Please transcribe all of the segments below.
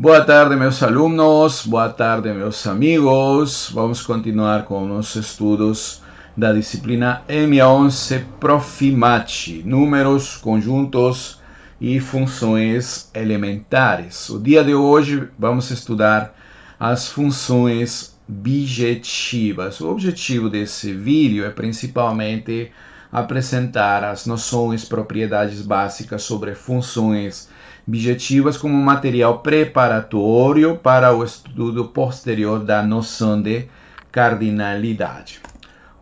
Boa tarde, meus alunos, boa tarde, meus amigos. Vamos continuar com os estudos da disciplina M11 Profimachi, números, conjuntos e funções elementares. O dia de hoje vamos estudar as funções bijetivas. O objetivo desse vídeo é principalmente apresentar as noções, propriedades básicas sobre funções bijetivas como material preparatório para o estudo posterior da noção de cardinalidade.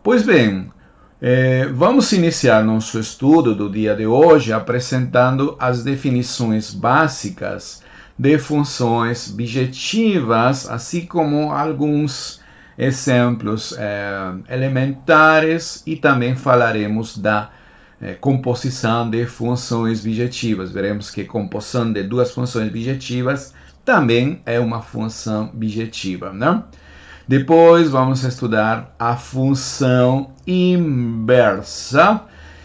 Pois bem, vamos iniciar nosso estudo do dia de hoje apresentando as definições básicas de funções bijetivas, assim como alguns exemplos elementares, e também falaremos da composição de funções bijetivas. Veremos que composição de duas funções bijetivas também é uma função bijetiva, né? Depois vamos estudar a função inversa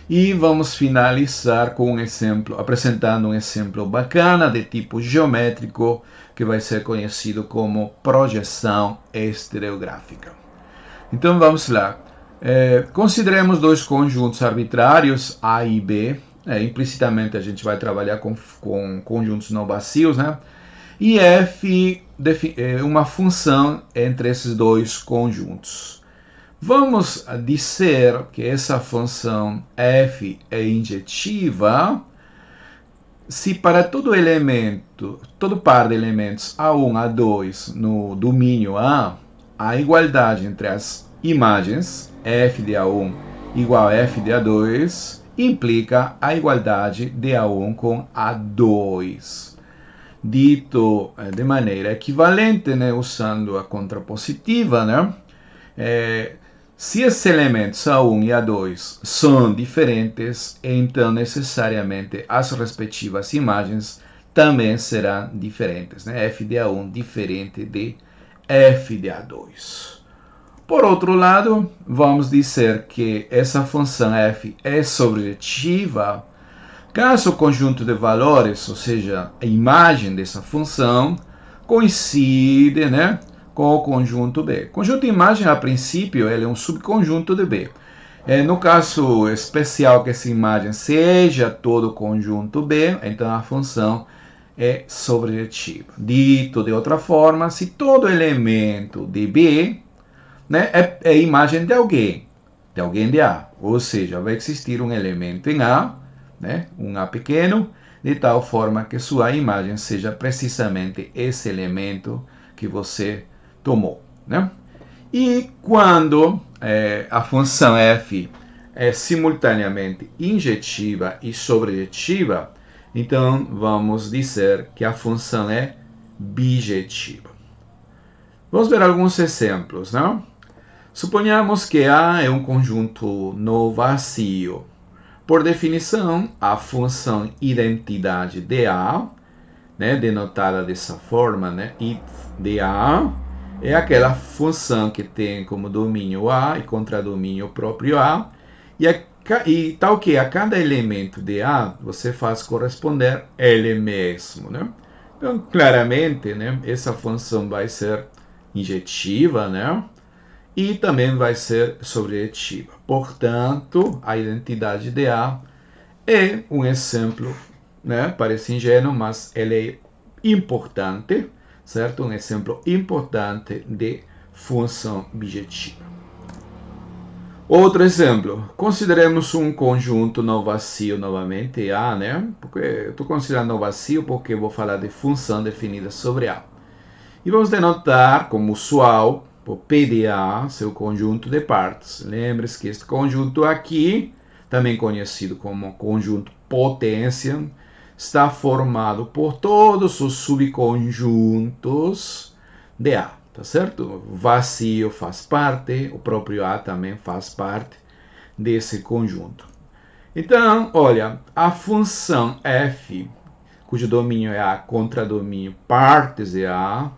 e vamos finalizar com um exemplo, apresentando um exemplo bacana de tipo geométrico que vai ser conhecido como projeção estereográfica. Então vamos lá. Consideremos dois conjuntos arbitrários, A e B. Implicitamente a gente vai trabalhar com conjuntos não vazios, né? E f é uma função entre esses dois conjuntos. Vamos dizer que essa função f é injetiva se para todo par de elementos A1, A2 no domínio A, a igualdade entre as imagens f de A1 igual a f de A2 implica a igualdade de A1 com A2. Dito de maneira equivalente, né, usando a contrapositiva, né, se esses elementos A1 e A2 são diferentes, então necessariamente as respectivas imagens também serão diferentes, né, f de A1 diferente de f de A2. Por outro lado, vamos dizer que essa função f é sobrejetiva caso o conjunto de valores, ou seja, a imagem dessa função, coincide, né, com o conjunto B. Conjunto de imagem, a princípio, ele é um subconjunto de B. No caso especial que essa imagem seja todo o conjunto B, então a função é sobrejetiva. Dito de outra forma, se todo elemento de B, né, é imagem de alguém de A, ou seja, vai existir um elemento em A, né, um A pequeno, de tal forma que sua imagem seja precisamente esse elemento que você tomou, né? E quando a função f é simultaneamente injetiva e sobrejetiva, então vamos dizer que a função é bijetiva. Vamos ver alguns exemplos, não? Suponhamos que A é um conjunto não vazio. Por definição, a função identidade de A, né, denotada dessa forma, né, I de A, é aquela função que tem como domínio A e contradomínio próprio A, e tal que a cada elemento de A você faz corresponder ele mesmo, né? Então, claramente, né, essa função vai ser injetiva, né? E também vai ser sobrejetiva. Portanto, a identidade de A é um exemplo, né? Parece ingênuo, mas ele é importante, certo? Um exemplo importante de função bijetiva. Outro exemplo, consideremos um conjunto não vazio novamente, A, né? Porque eu estou considerando não vazio porque eu vou falar de função definida sobre A. E vamos denotar como usual por P de A, seu conjunto de partes. Lembre-se que este conjunto aqui, também conhecido como conjunto potência, está formado por todos os subconjuntos de A, tá certo? O vazio faz parte, o próprio A também faz parte desse conjunto. Então, olha, a função f, cujo domínio é A, contradomínio partes de A,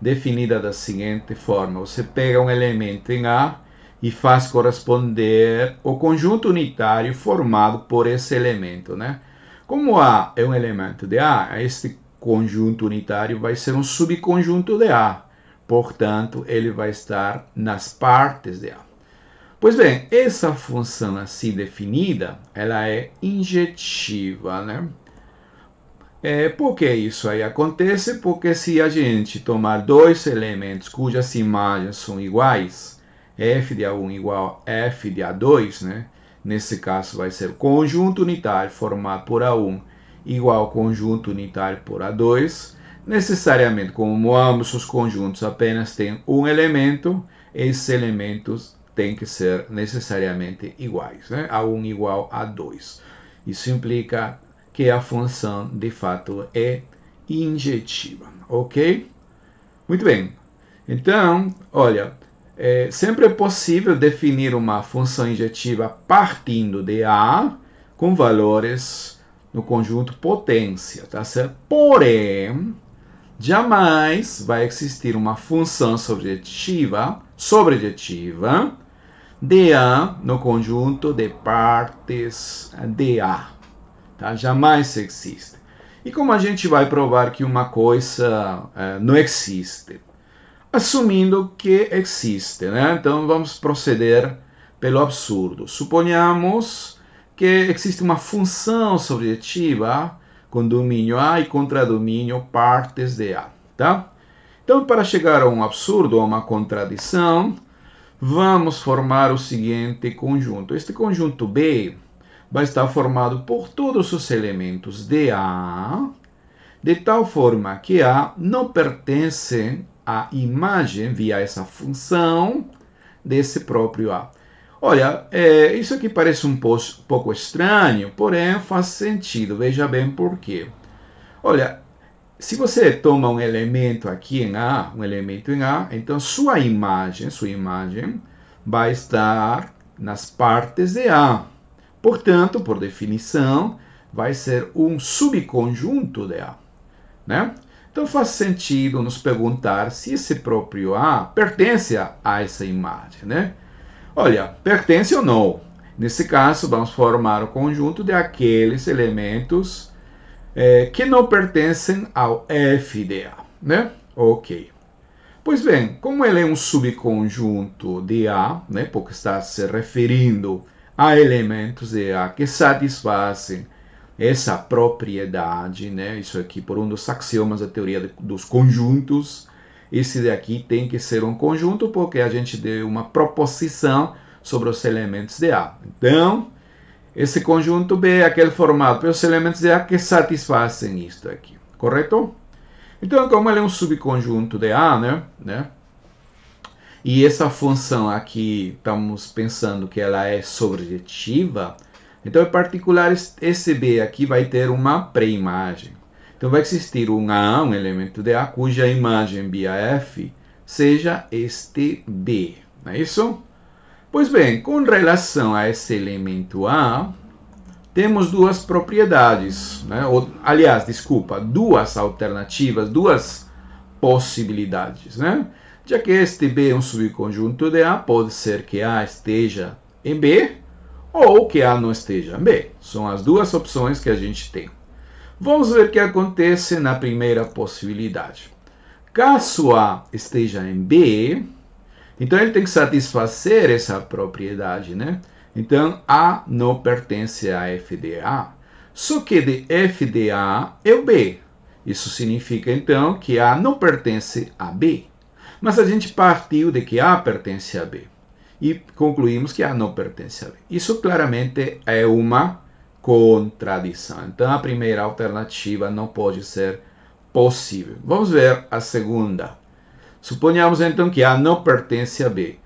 definida da seguinte forma: você pega um elemento em A e faz corresponder o conjunto unitário formado por esse elemento, né? Como A é um elemento de A, este conjunto unitário vai ser um subconjunto de A. Portanto, ele vai estar nas partes de A. Pois bem, essa função assim definida, ela é injetiva, né? Por que isso aí acontece? Porque se a gente tomar dois elementos cujas imagens são iguais, f de A1 igual a f de A2, né? Nesse caso vai ser conjunto unitário formado por A1 igual ao conjunto unitário por A2. Necessariamente, como ambos os conjuntos apenas têm um elemento, esses elementos têm que ser necessariamente iguais, né? A1 igual a 2. Isso implica que a função, de fato, é injetiva, ok? Muito bem. Então, olha, sempre é possível definir uma função injetiva partindo de A com valores no conjunto potência, tá certo? Porém, jamais vai existir uma função sobrejetiva de A no conjunto de partes de A. Tá? Jamais existe. E como a gente vai provar que uma coisa não existe? Assumindo que existe, né? Então vamos proceder pelo absurdo. Suponhamos que existe uma função sobrejetiva com domínio A e contradomínio partes de A, tá? Então, para chegar a um absurdo, a uma contradição, vamos formar o seguinte conjunto. Este conjunto B vai estar formado por todos os elementos de A, de tal forma que A não pertence à imagem, via essa função, desse próprio A. Olha, isso aqui parece um pouco estranho, porém faz sentido. Veja bem por quê. Olha, se você toma um elemento aqui em A, então sua imagem vai estar nas partes de A. Portanto, por definição, vai ser um subconjunto de A, né? Então faz sentido nos perguntar se esse próprio A pertence a essa imagem, né? Olha, pertence ou não? Nesse caso, vamos formar o conjunto de aqueles elementos que não pertencem ao f de A, né? Ok. Pois bem, como ele é um subconjunto de A, né? Porque está se referindo a elementos de A que satisfazem essa propriedade, né? Isso aqui por um dos axiomas da teoria dos conjuntos. Esse daqui tem que ser um conjunto porque a gente deu uma proposição sobre os elementos de A. Então, esse conjunto B é aquele formado pelos elementos de A que satisfazem isto aqui, correto? Então, como ele é um subconjunto de A, né? E essa função aqui, estamos pensando que ela é sobrejetiva, então, em particular, esse B aqui vai ter uma pré-imagem. Então, vai existir um A, um elemento de A, cuja imagem via F seja este B. Não é isso? Pois bem, com relação a esse elemento A, temos duas propriedades. Né? Aliás, desculpa, duas alternativas, duas possibilidades. Né? Já que este B é um subconjunto de A, pode ser que A esteja em B ou que A não esteja em B. São as duas opções que a gente tem. Vamos ver o que acontece na primeira possibilidade. Caso A esteja em B, então ele tem que satisfazer essa propriedade, né? Então A não pertence a f de A. Só que de f de A é o B. Isso significa então que A não pertence a B. Mas a gente partiu de que A pertence a B. E concluímos que A não pertence a B. Isso claramente é uma contradição. Então, a primeira alternativa não pode ser possível. Vamos ver a segunda. Suponhamos, então, que A não pertence a B.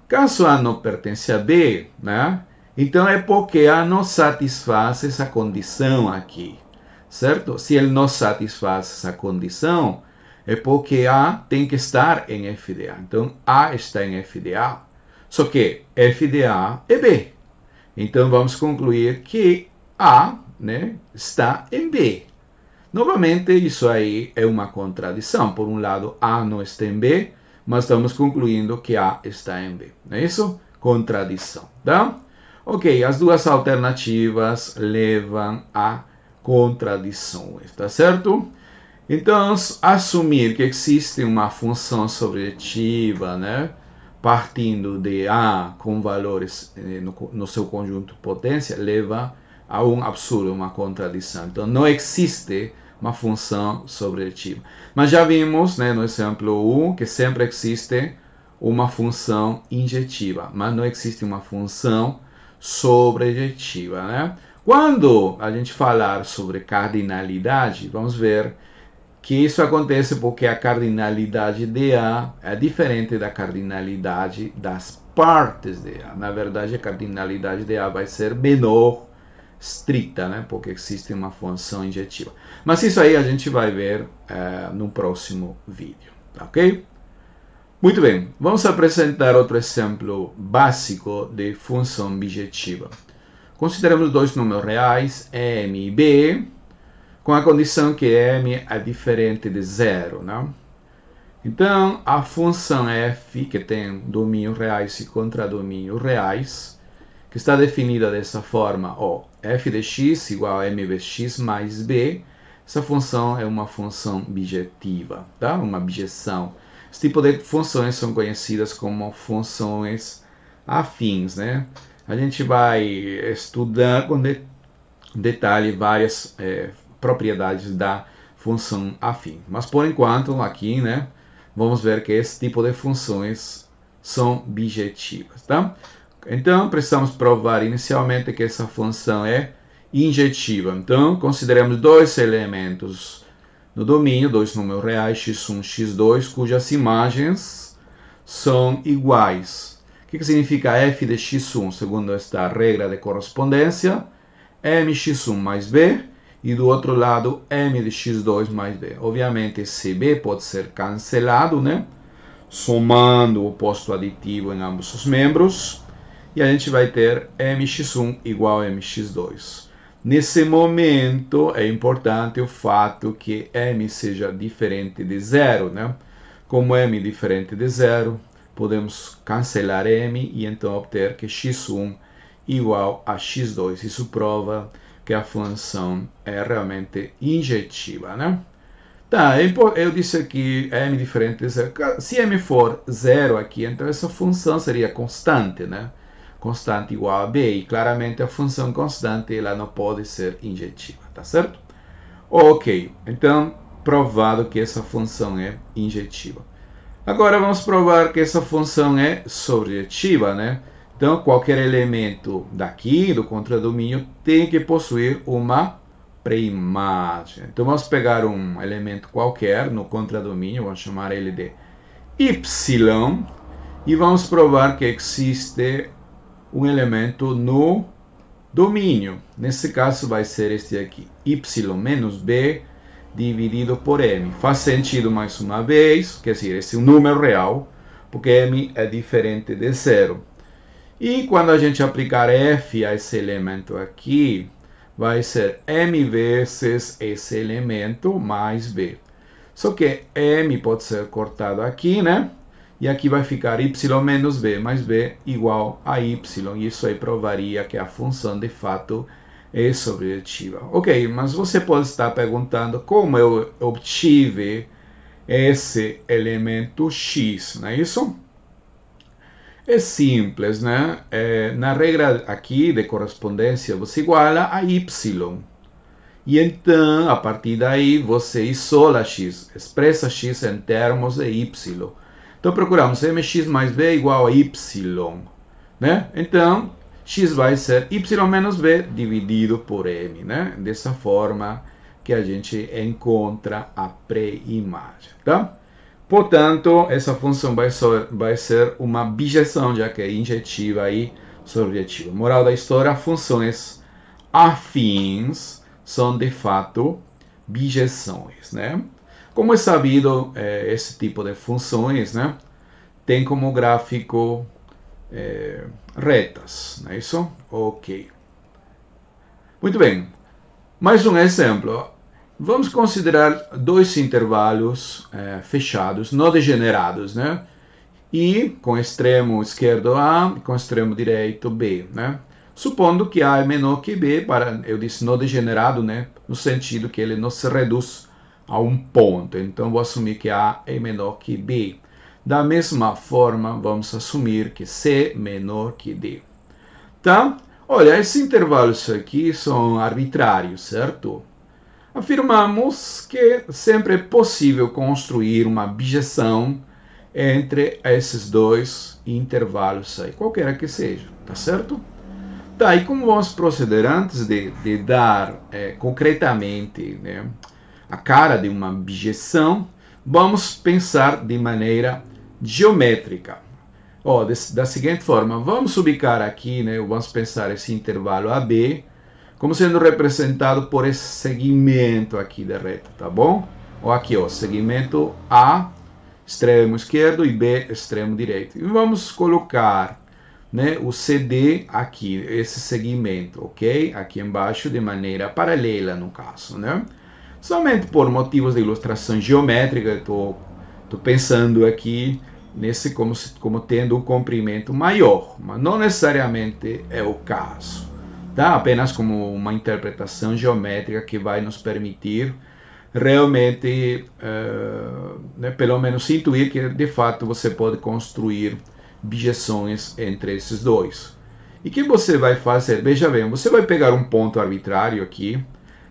Caso A não pertence a B, né? Então, é porque A não satisfaz essa condição aqui, certo? Se ele não satisfaz essa condição, é porque A tem que estar em f de A. Então, A está em f de A. Só que f de A é B. Então, vamos concluir que A, né, está em B. Novamente, isso aí é uma contradição. Por um lado, A não está em B, mas estamos concluindo que A está em B. Não é isso? Contradição. Tá? Ok, as duas alternativas levam a contradições, tá certo? Então, assumir que existe uma função sobrejetiva, né, partindo de A com valores no seu conjunto potência, leva a um absurdo, uma contradição. Então, não existe uma função sobrejetiva. Mas já vimos, né, no exemplo 1, que sempre existe uma função injetiva, mas não existe uma função sobrejetiva, né? Quando a gente falar sobre cardinalidade, vamos ver que isso acontece porque a cardinalidade de A é diferente da cardinalidade das partes de A. Na verdade, a cardinalidade de A vai ser menor, estricta, né? Porque existe uma função injetiva. Mas isso aí a gente vai ver no próximo vídeo, ok? Muito bem, vamos apresentar outro exemplo básico de função bijetiva. Consideramos dois números reais, m e b, com a condição que m é diferente de zero, né? Então, a função f, que tem domínios reais e contradomínios reais, que está definida dessa forma, f de x igual a m vezes x mais b, essa função é uma função bijetiva, tá? Uma bijeção. Esse tipo de funções são conhecidas como funções afins, né? A gente vai estudar com detalhe várias propriedades da função afim. Mas por enquanto, aqui, né, vamos ver que esse tipo de funções são bijetivas, tá? Então, precisamos provar inicialmente que essa função é injetiva. Então, consideramos dois elementos no domínio, dois números reais, x1 e x2, cujas imagens são iguais. O que significa f de x1, segundo esta regra de correspondência? mx1 mais b, e do outro lado, m de x2 mais b. Obviamente, esse b pode ser cancelado, né? Somando o oposto aditivo em ambos os membros. E a gente vai ter mx1 igual a mx2. Nesse momento, é importante o fato que m seja diferente de zero, né? Como m é diferente de zero, podemos cancelar m e então obter que x1 igual a x2. Isso prova que a função é realmente injetiva, né? Tá, eu disse aqui m diferente de zero. Se m for zero aqui, então essa função seria constante, né? Constante igual a b, e claramente a função constante ela não pode ser injetiva, tá certo? Ok, então provado que essa função é injetiva. Agora vamos provar que essa função é sobrejetiva, né? Então qualquer elemento daqui do contradomínio tem que possuir uma pré-imagem. Então vamos pegar um elemento qualquer no contradomínio, vamos chamar ele de y, e vamos provar que existe um elemento no domínio. Nesse caso vai ser este aqui, y menos b dividido por m. Faz sentido mais uma vez, quer dizer, esse é um número real, porque m é diferente de zero. E quando a gente aplicar f a esse elemento aqui, vai ser m vezes esse elemento mais b. Só que m pode ser cortado aqui, né? E aqui vai ficar y menos b mais b igual a y. E isso aí provaria que a função de fato é sobrejetiva. Ok, mas você pode estar perguntando como eu obtive esse elemento x, não é isso? É simples, né? Na regra aqui de correspondência, você iguala a y. E então, a partir daí, você isola x, expressa x em termos de y. Então, procuramos mx mais b igual a y, né? Então, x vai ser y menos b dividido por m, né? Dessa forma que a gente encontra a pré-imagem, tá? Portanto, essa função vai ser uma bijeção, já que é injetiva e sobrejetiva. Moral da história, funções afins são, de fato, bijeções, né? Como é sabido, esse tipo de funções, né, tem como gráfico retas, não é isso? Ok. Muito bem. Mais um exemplo. Vamos considerar dois intervalos fechados, não degenerados, né? E com extremo esquerdo A e com extremo direito B, né? Supondo que A é menor que B, eu disse não degenerado, né? No sentido que ele não se reduz a um ponto. Então, vou assumir que A é menor que B. Da mesma forma, vamos assumir que C é menor que D. Tá? Olha, esses intervalos aqui são arbitrários, certo? Afirmamos que sempre é possível construir uma bijeção entre esses dois intervalos aí, qualquer que seja, tá certo? Tá, e como vamos proceder antes de dar concretamente, né, a cara de uma bijeção, vamos pensar de maneira geométrica. Da seguinte forma, vamos ubicar aqui, né, vamos pensar esse intervalo AB como sendo representado por esse segmento aqui da reta, tá bom? Ou aqui, ó, segmento A, extremo esquerdo, e B, extremo direito. E vamos colocar, né, o CD aqui, esse segmento, ok? Aqui embaixo, de maneira paralela, no caso, né? Somente por motivos de ilustração geométrica, estou pensando aqui nesse como tendo um comprimento maior, mas não necessariamente é o caso. Tá? Apenas como uma interpretação geométrica que vai nos permitir realmente, né, pelo menos intuir que de fato você pode construir bijeções entre esses dois. E o que você vai fazer? Veja bem, você vai pegar um ponto arbitrário aqui,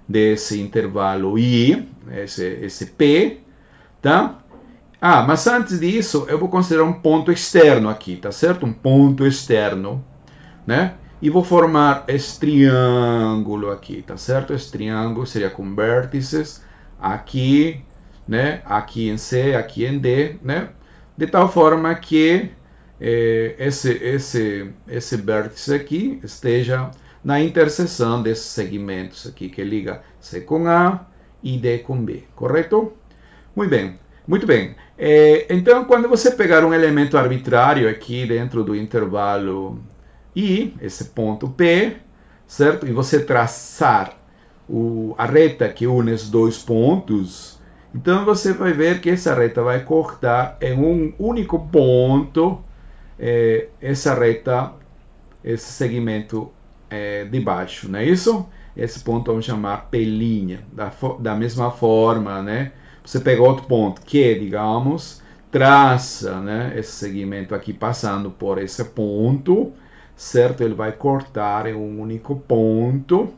desse intervalo I, esse P, tá? Ah, mas antes disso, eu vou considerar um ponto externo aqui, tá certo? Um ponto externo, né? E vou formar esse triângulo aqui, tá certo? Esse triângulo seria com vértices aqui, né? Aqui em C, aqui em D, né? De tal forma que esse vértice aqui esteja na interseção desses segmentos aqui, que liga C com A e D com B, correto? Muito bem, muito bem. Então, quando você pegar um elemento arbitrário aqui dentro do intervalo I, esse ponto P, certo? E você traçar a reta que une os dois pontos, então você vai ver que essa reta vai cortar em um único ponto essa reta, esse segmento de baixo, não é isso? Esse ponto vamos chamar P'. Da mesma forma, né? Você pega outro ponto que, digamos, traça, né, esse segmento aqui passando por esse ponto, certo? Ele vai cortar em um único ponto,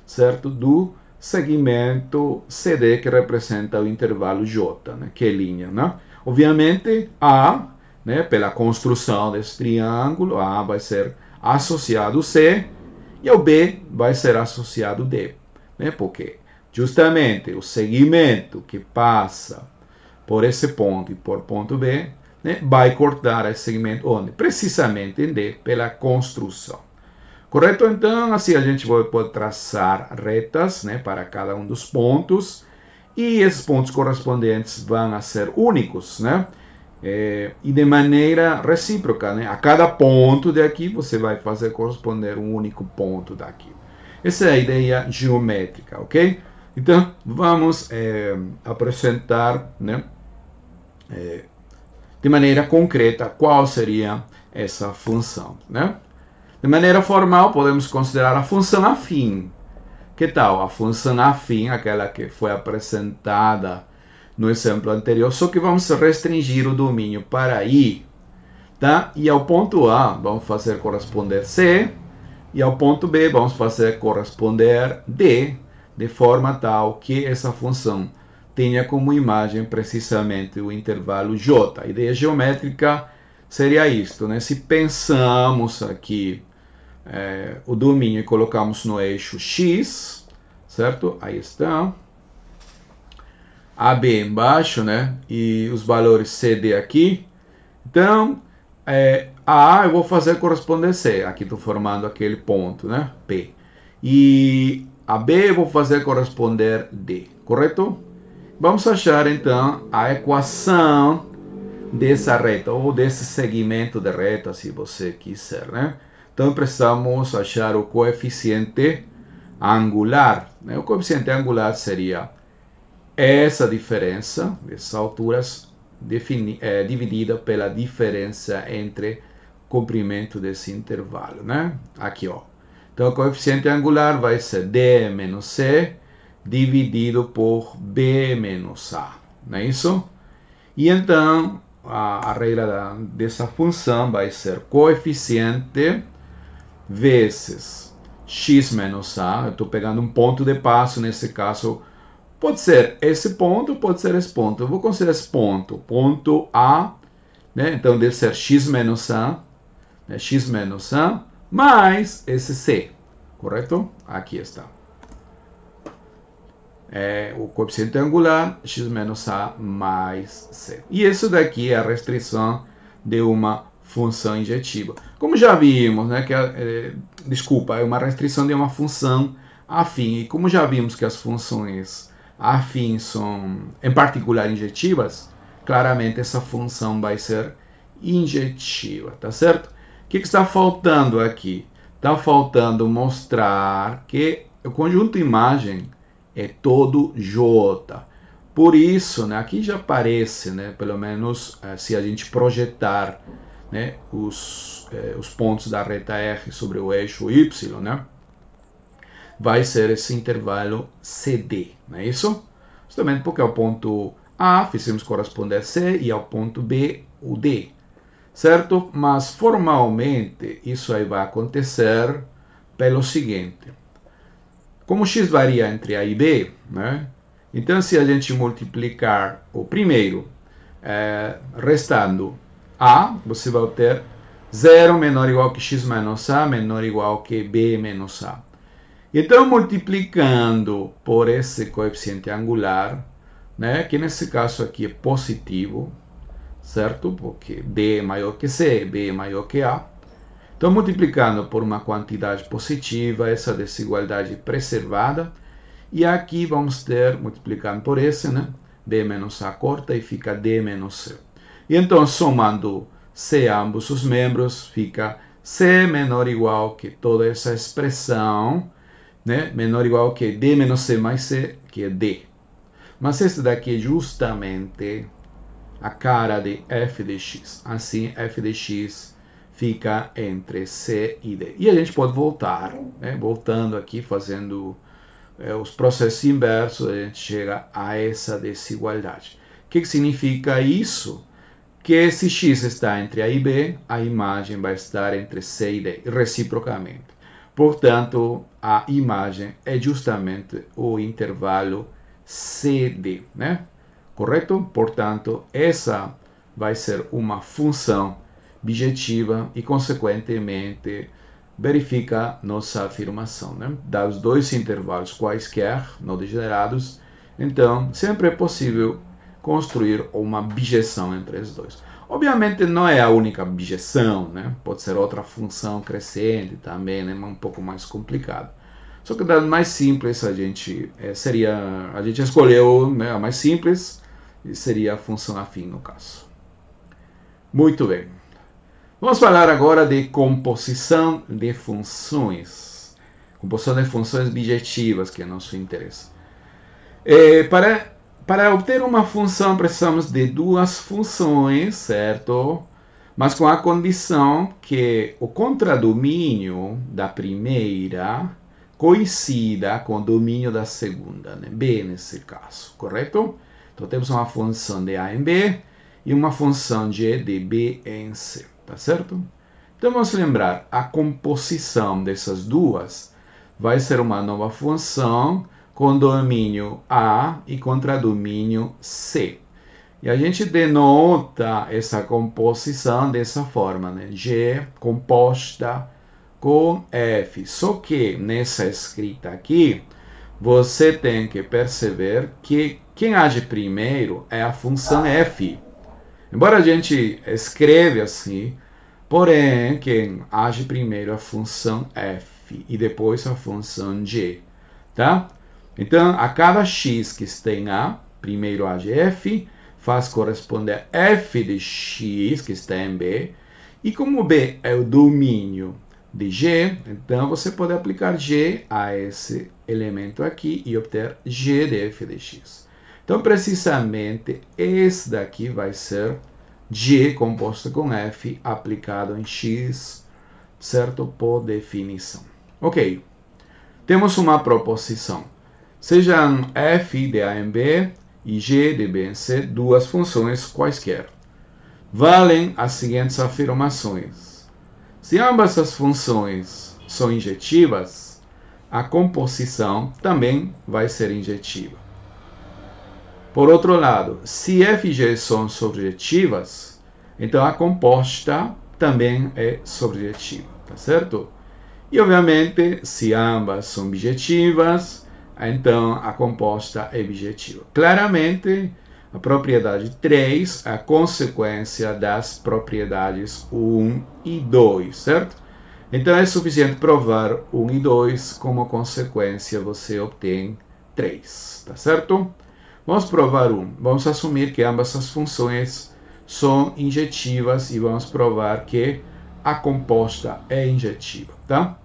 certo? Do segmento CD, que representa o intervalo J, né? Que é linha, né? Obviamente, A, né, pela construção desse triângulo, A vai ser associado C e ao B vai ser associado D, né? Porque justamente o segmento que passa por esse ponto e por ponto B, né, vai cortar esse segmento onde? Precisamente em D, pela construção. Correto? Então, assim a gente pode traçar retas, né, para cada um dos pontos, e esses pontos correspondentes vão a ser únicos, né? E de maneira recíproca, né? A cada ponto daqui você vai fazer corresponder um único ponto daqui. Essa é a ideia geométrica, ok? Então, vamos apresentar, né, de maneira concreta qual seria essa função, né? De maneira formal, podemos considerar a função afim. Que tal? A função afim, aquela que foi apresentada no exemplo anterior, só que vamos restringir o domínio para I, tá? E ao ponto A vamos fazer corresponder C, e ao ponto B vamos fazer corresponder D, de forma tal que essa função tenha como imagem precisamente o intervalo J. A ideia geométrica seria isto, né? Se pensamos aqui o domínio e colocamos no eixo X, certo? Aí está. AB embaixo, né? E os valores CD aqui. Então, A eu vou fazer corresponder C. Aqui estou formando aquele ponto, né? P. E a B eu vou fazer corresponder D, correto? Vamos achar então a equação dessa reta, ou desse segmento de reta, se você quiser, né? Então precisamos achar o coeficiente angular, né? O coeficiente angular seria essa diferença, essas alturas, dividida pela diferença entre o comprimento desse intervalo, né? Aqui, ó. Então, o coeficiente angular vai ser D menos C, dividido por B menos A, não é isso? E então, a regra dessa função vai ser coeficiente vezes x menos A. Eu estou pegando um ponto de passo, nesse caso, pode ser esse ponto, pode ser esse ponto. Eu vou considerar esse ponto, ponto A, né? Então deve ser x menos A, né? X menos A, mais esse C, correto? Aqui está. O coeficiente angular, x menos A mais C. E isso daqui é a restrição de uma função injetiva. Como já vimos, né, desculpa, é uma restrição de uma função afim. E como já vimos que as funções afins são, em particular, injetivas, claramente essa função vai ser injetiva, tá certo? O que está faltando aqui? Está faltando mostrar que o conjunto imagem é todo J. Por isso, né, aqui já aparece, né, pelo menos se a gente projetar, né, os pontos da reta R sobre o eixo Y, né, vai ser esse intervalo CD, não é isso? Justamente porque ao ponto A fizemos corresponder a C e ao ponto B o D, certo? Mas formalmente isso aí vai acontecer pelo seguinte. Como x varia entre A e B, né? Então se a gente multiplicar o primeiro restando A, você vai ter 0 menor ou igual que x menos A, menor ou igual que B menos A. Então, multiplicando por esse coeficiente angular, né, que nesse caso aqui é positivo, certo? Porque D é maior que C, B é maior que A. Então, multiplicando por uma quantidade positiva, essa desigualdade é preservada. E aqui vamos ter, multiplicando por esse, né? B menos A corta e fica D menos C. E então, somando C a ambos os membros, fica C menor ou igual que toda essa expressão, né? Menor ou igual que D menos C mais C, que é D. Mas esse daqui é justamente a cara de f de x. Assim, f de x fica entre C e D. E a gente pode voltar, né? Voltando aqui, fazendo os processos inversos, a gente chega a essa desigualdade. O que significa isso? Que se x está entre A e B, a imagem vai estar entre C e D, reciprocamente. Portanto, a imagem é justamente o intervalo CD, né? Correto? Portanto, essa vai ser uma função bijetiva e, consequentemente, verifica nossa afirmação, né? Dados dois intervalos quaisquer, não degenerados, então sempre é possível construir uma bijeção entre os dois. Obviamente não é a única bijeção, né? Pode ser outra função crescente também, né? Um pouco mais complicado. Só que das mais simples a gente escolheu, né, a mais simples, seria a função afim no caso. Muito bem. Vamos falar agora de composição de funções. Composição de funções bijetivas, que é nosso interesse. Para obter uma função, precisamos de duas funções, certo? Mas com a condição que o contradomínio da primeira coincida com o domínio da segunda, né? B nesse caso, correto? Então temos uma função de A em B e uma função de B em C, tá certo? Então vamos lembrar, a composição dessas duas vai ser uma nova função com domínio A e contradomínio C. E a gente denota essa composição dessa forma, né? G composta com F. Só que nessa escrita aqui, você tem que perceber que quem age primeiro é a função F. Embora a gente escreve assim, porém, quem age primeiro é a função F e depois a função G, tá? Então, a cada x que está em A, primeiro age F, faz corresponder f de x, que está em B, e como B é o domínio de G, então você pode aplicar G a esse elemento aqui e obter G de f de x. Então, precisamente, esse daqui vai ser G composto com f aplicado em x, certo? Por definição. Ok. Temos uma proposição. Sejam f de A em B e g de B em C duas funções quaisquer. Valem as seguintes afirmações. Se ambas as funções são injetivas, a composição também vai ser injetiva. Por outro lado, se f e g são surjetivas, então a composta também é surjetiva, tá certo? E obviamente, se ambas são bijetivas, então a composta é bijetiva. Claramente, a propriedade 3 é a consequência das propriedades 1 e 2, certo? Então é suficiente provar 1 e 2, como consequência você obtém 3, tá certo? Vamos provar 1. Vamos assumir que ambas as funções são injetivas e vamos provar que a composta é injetiva, tá?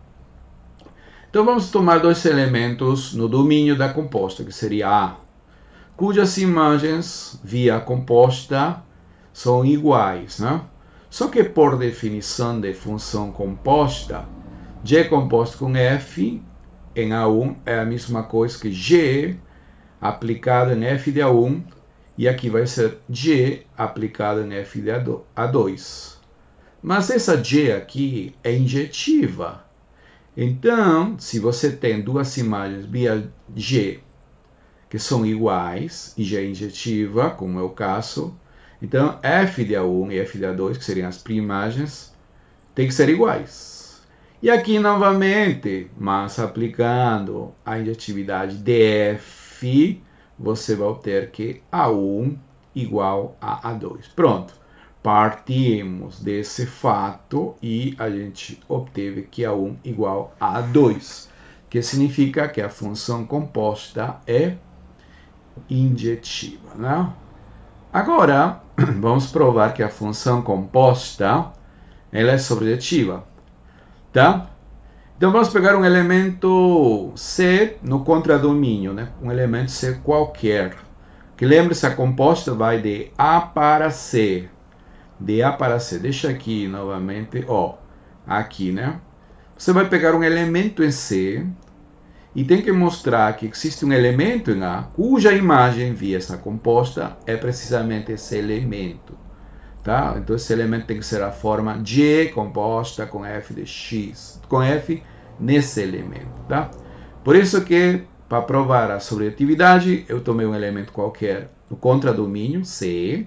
Então vamos tomar dois elementos no domínio da composta, que seria A, cujas imagens via composta são iguais, né? Só que por definição de função composta, G composto com F em A1 é a mesma coisa que G aplicado em F de A1, e aqui vai ser G aplicado em F de A2. Mas essa G aqui é injetiva. Então, se você tem duas imagens via G que são iguais, e G é injetiva, como é o caso, então F de A1 e F de A2, que seriam as primagens, tem que ser iguais. E aqui novamente, mas aplicando a injetividade de F, você vai obter que A1 igual a A2. Pronto. Partimos desse fato e a gente obteve que A1 igual a A2, que significa que a função composta é injetiva, né? Agora, vamos provar que a função composta ela é surjetiva, tá? Então, vamos pegar um elemento C no contradomínio, né? Um elemento C qualquer. Que lembre-se, a composta vai de A para C. De A para C. Deixa aqui novamente, ó, aqui, né? Você vai pegar um elemento em C e tem que mostrar que existe um elemento em A cuja imagem via essa composta é precisamente esse elemento, tá? Então esse elemento tem que ser a forma G composta com F de X, com F nesse elemento, tá? Por isso que, para provar a surjetividade, eu tomei um elemento qualquer no contradomínio, C,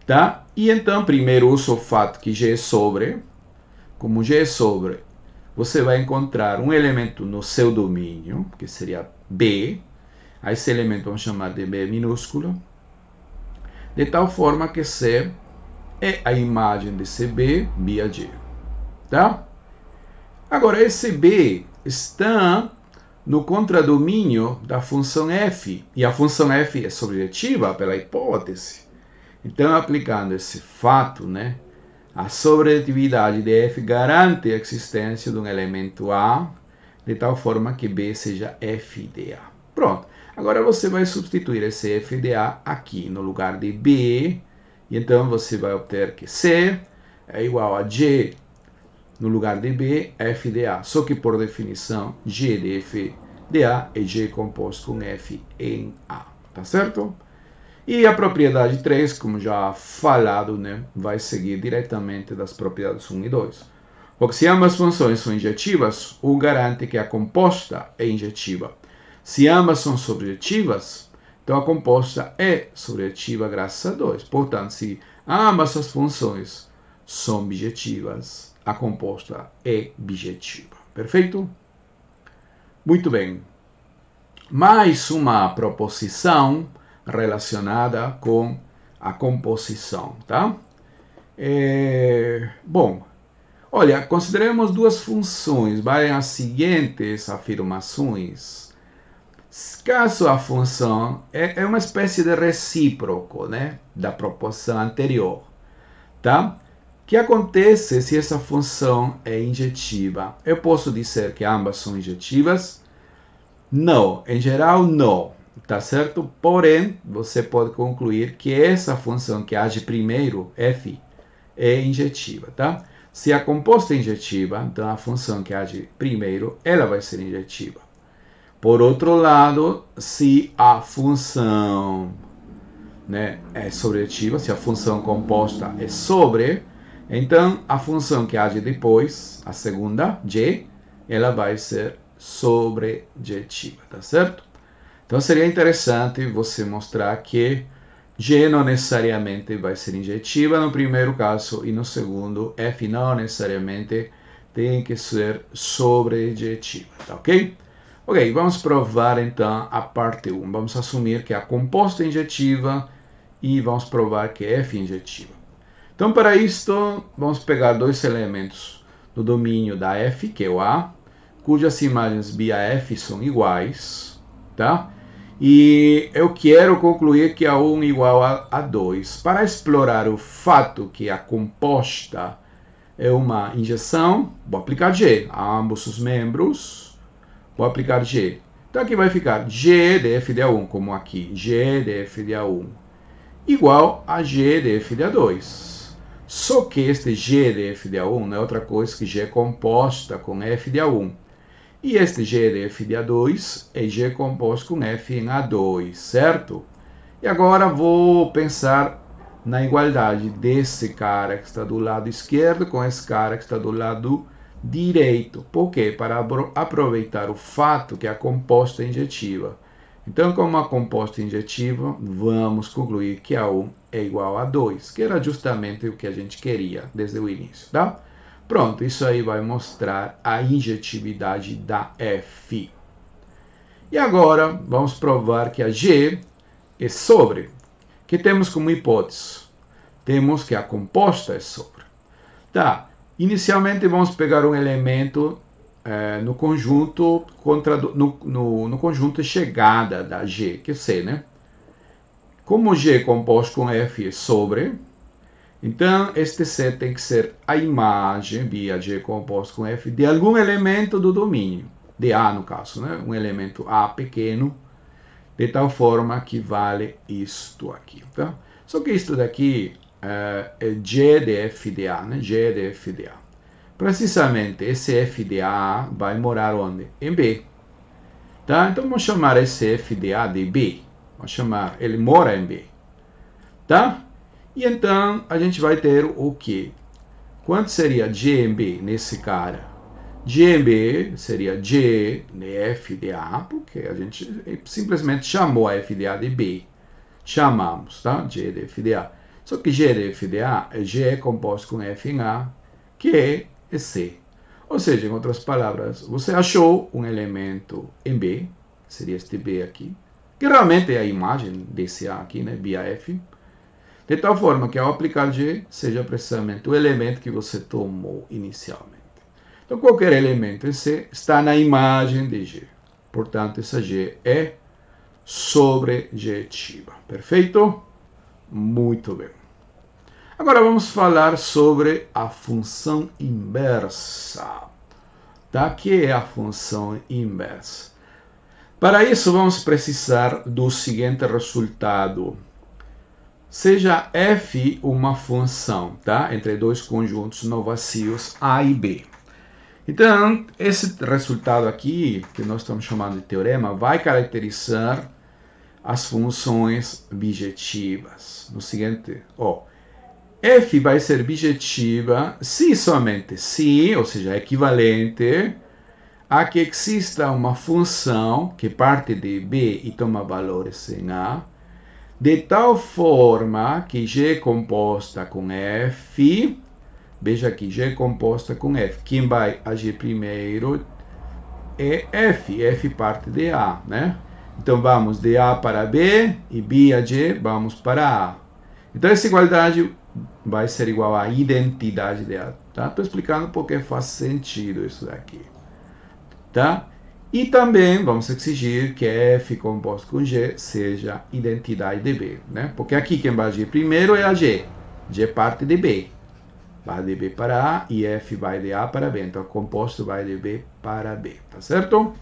tá? E então, primeiro uso o fato que G é sobre. Como G é sobre, você vai encontrar um elemento no seu domínio, que seria B. A esse elemento vamos chamar de B minúsculo. De tal forma que C é a imagem desse B via G. Tá? Agora, esse B está no contradomínio da função f. E a função f é surjetiva pela hipótese. Então, aplicando esse fato, né, a surjetividade de f garante a existência de um elemento A, de tal forma que B seja f de A. Pronto. Agora você vai substituir esse f de A aqui no lugar de B, e então você vai obter que C é igual a G no lugar de B, f de A. Só que por definição, G de f de A é G composto com f em A. Tá certo? E a propriedade 3, como já falado, né, vai seguir diretamente das propriedades 1 e 2. Porque se ambas funções são injetivas, o garante que a composta é injetiva. Se ambas são surjetivas, então a composta é surjetiva graças a 2. Portanto, se ambas as funções são bijetivas, a composta é bijetiva. Perfeito? Muito bem. Mais uma proposição relacionada com a composição, tá? Bom, olha, consideremos duas funções, valem as seguintes afirmações. Caso a função é uma espécie de recíproco, né, da proposição anterior, tá? O que acontece se essa função é injetiva? Eu posso dizer que ambas são injetivas? Não, em geral não. Tá certo? Porém, você pode concluir que essa função que age primeiro, f, é injetiva, tá? Se a composta é injetiva, então a função que age primeiro, ela vai ser injetiva. Por outro lado, se a função, né, é sobrejetiva, se a função composta é sobre, então a função que age depois, a segunda, g, ela vai ser sobrejetiva, tá certo? Então seria interessante você mostrar que g não necessariamente vai ser injetiva no primeiro caso e no segundo, f não necessariamente tem que ser sobrejetiva, tá ok? Ok, vamos provar então a parte 1. Vamos assumir que a composta é injetiva e vamos provar que f é injetiva. Então, para isto, vamos pegar dois elementos do domínio da f, que é o A, cujas imagens B a f são iguais, tá? E eu quero concluir que A1 é igual a 2. Para explorar o fato que a composta é uma injeção, vou aplicar G a ambos os membros. Vou aplicar G. Então aqui vai ficar G de f de A1, como aqui, G de f de A1, igual a G de f de A2. Só que este G de f de A1 não é outra coisa que G composta com f de A1. E este G de f de A2 é G composto com f em A2, certo? E agora vou pensar na igualdade desse cara que está do lado esquerdo com esse cara que está do lado direito. Por quê? Para aproveitar o fato que a composta é injetiva. Então, como a composta é injetiva, vamos concluir que A1 é igual a 2, que era justamente o que a gente queria desde o início, tá? Pronto, isso aí vai mostrar a injetividade da F. E agora, vamos provar que a G é sobre. Que temos como hipótese? Temos que a composta é sobre. Tá, inicialmente vamos pegar um elemento no conjunto no conjunto chegada da G, que é C, né? Como G é composto com F é sobre, então este C tem que ser a imagem via G composto com F de algum elemento do domínio, de A no caso, né? Um elemento A pequeno, de tal forma que vale isto aqui, tá? Só que isto daqui é G de f de A, né? G de f de A. Precisamente esse f de A vai morar onde? Em B. Tá? Então vamos chamar esse f de A de B. Vamos chamar, ele mora em B. Tá? E então a gente vai ter o quê? Quanto seria G em B nesse cara? G em B seria G de f de A, porque a gente simplesmente chamou a f de A de B. Chamamos, tá? G de f de A. Só que G de f de A é G composto com f em A, que é C. Ou seja, em outras palavras, você achou um elemento em B, seria este B aqui, que realmente é a imagem desse A aqui, né? B a f, de tal forma que ao aplicar G, seja precisamente o elemento que você tomou inicialmente. Então, qualquer elemento em C está na imagem de G. Portanto, essa G é sobrejetiva. Perfeito? Muito bem. Agora vamos falar sobre a função inversa. Tá? Que é a função inversa? Para isso, vamos precisar do seguinte resultado. Seja f uma função, tá? Entre dois conjuntos não vazios A e B. Então, esse resultado aqui, que nós estamos chamando de teorema, vai caracterizar as funções bijetivas. No seguinte, f vai ser bijetiva se somente se, ou seja, equivalente a que exista uma função que parte de B e toma valores em A, de tal forma que G é composta com F, veja aqui, G é composta com F, quem vai agir primeiro é F, F parte de A, né? Então vamos de A para B e B a G, vamos para A. Então essa igualdade vai ser igual à identidade de A, tá? Estou explicando porque faz sentido isso daqui, tá? E também vamos exigir que F composto com G seja identidade de B, né? Porque aqui quem vai agir primeiro é a G. G parte de B. Vai de B para A e F vai de A para B. Então, o composto vai de B para B, tá certo?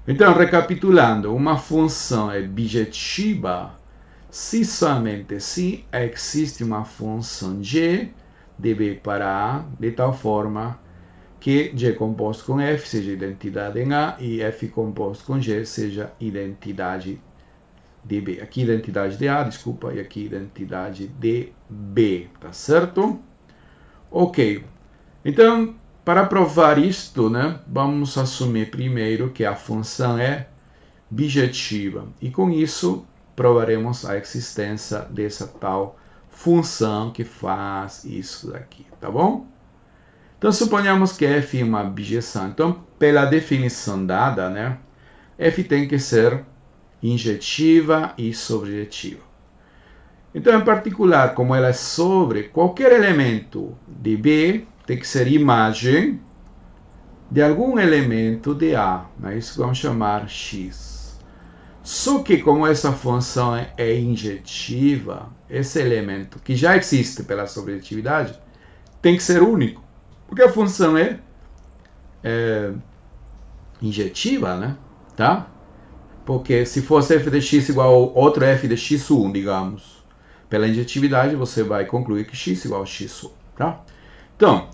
Então, recapitulando, uma função é bijetiva se somente se existe uma função G de B para A, de tal forma que G composto com F seja identidade em A e F composto com G seja identidade de B. Aqui identidade de A, desculpa, e aqui identidade de B, tá certo? Ok. Então, para provar isto, né, vamos assumir primeiro que a função é bijetiva. E com isso, provaremos a existência dessa tal função que faz isso daqui, tá bom? Então, suponhamos que f é uma bijeção. Então, pela definição dada, né, f tem que ser injetiva e sobrejetiva. Então, em particular, como ela é sobre qualquer elemento de B, tem que ser imagem de algum elemento de A. Né? Isso vamos chamar X. Só que como essa função é injetiva, esse elemento que já existe pela sobrejetividade tem que ser único. Porque a função é injetiva, né? Tá? Porque se fosse f de x igual a outro f de x1, digamos, pela injetividade você vai concluir que x igual a x1. Tá? Então,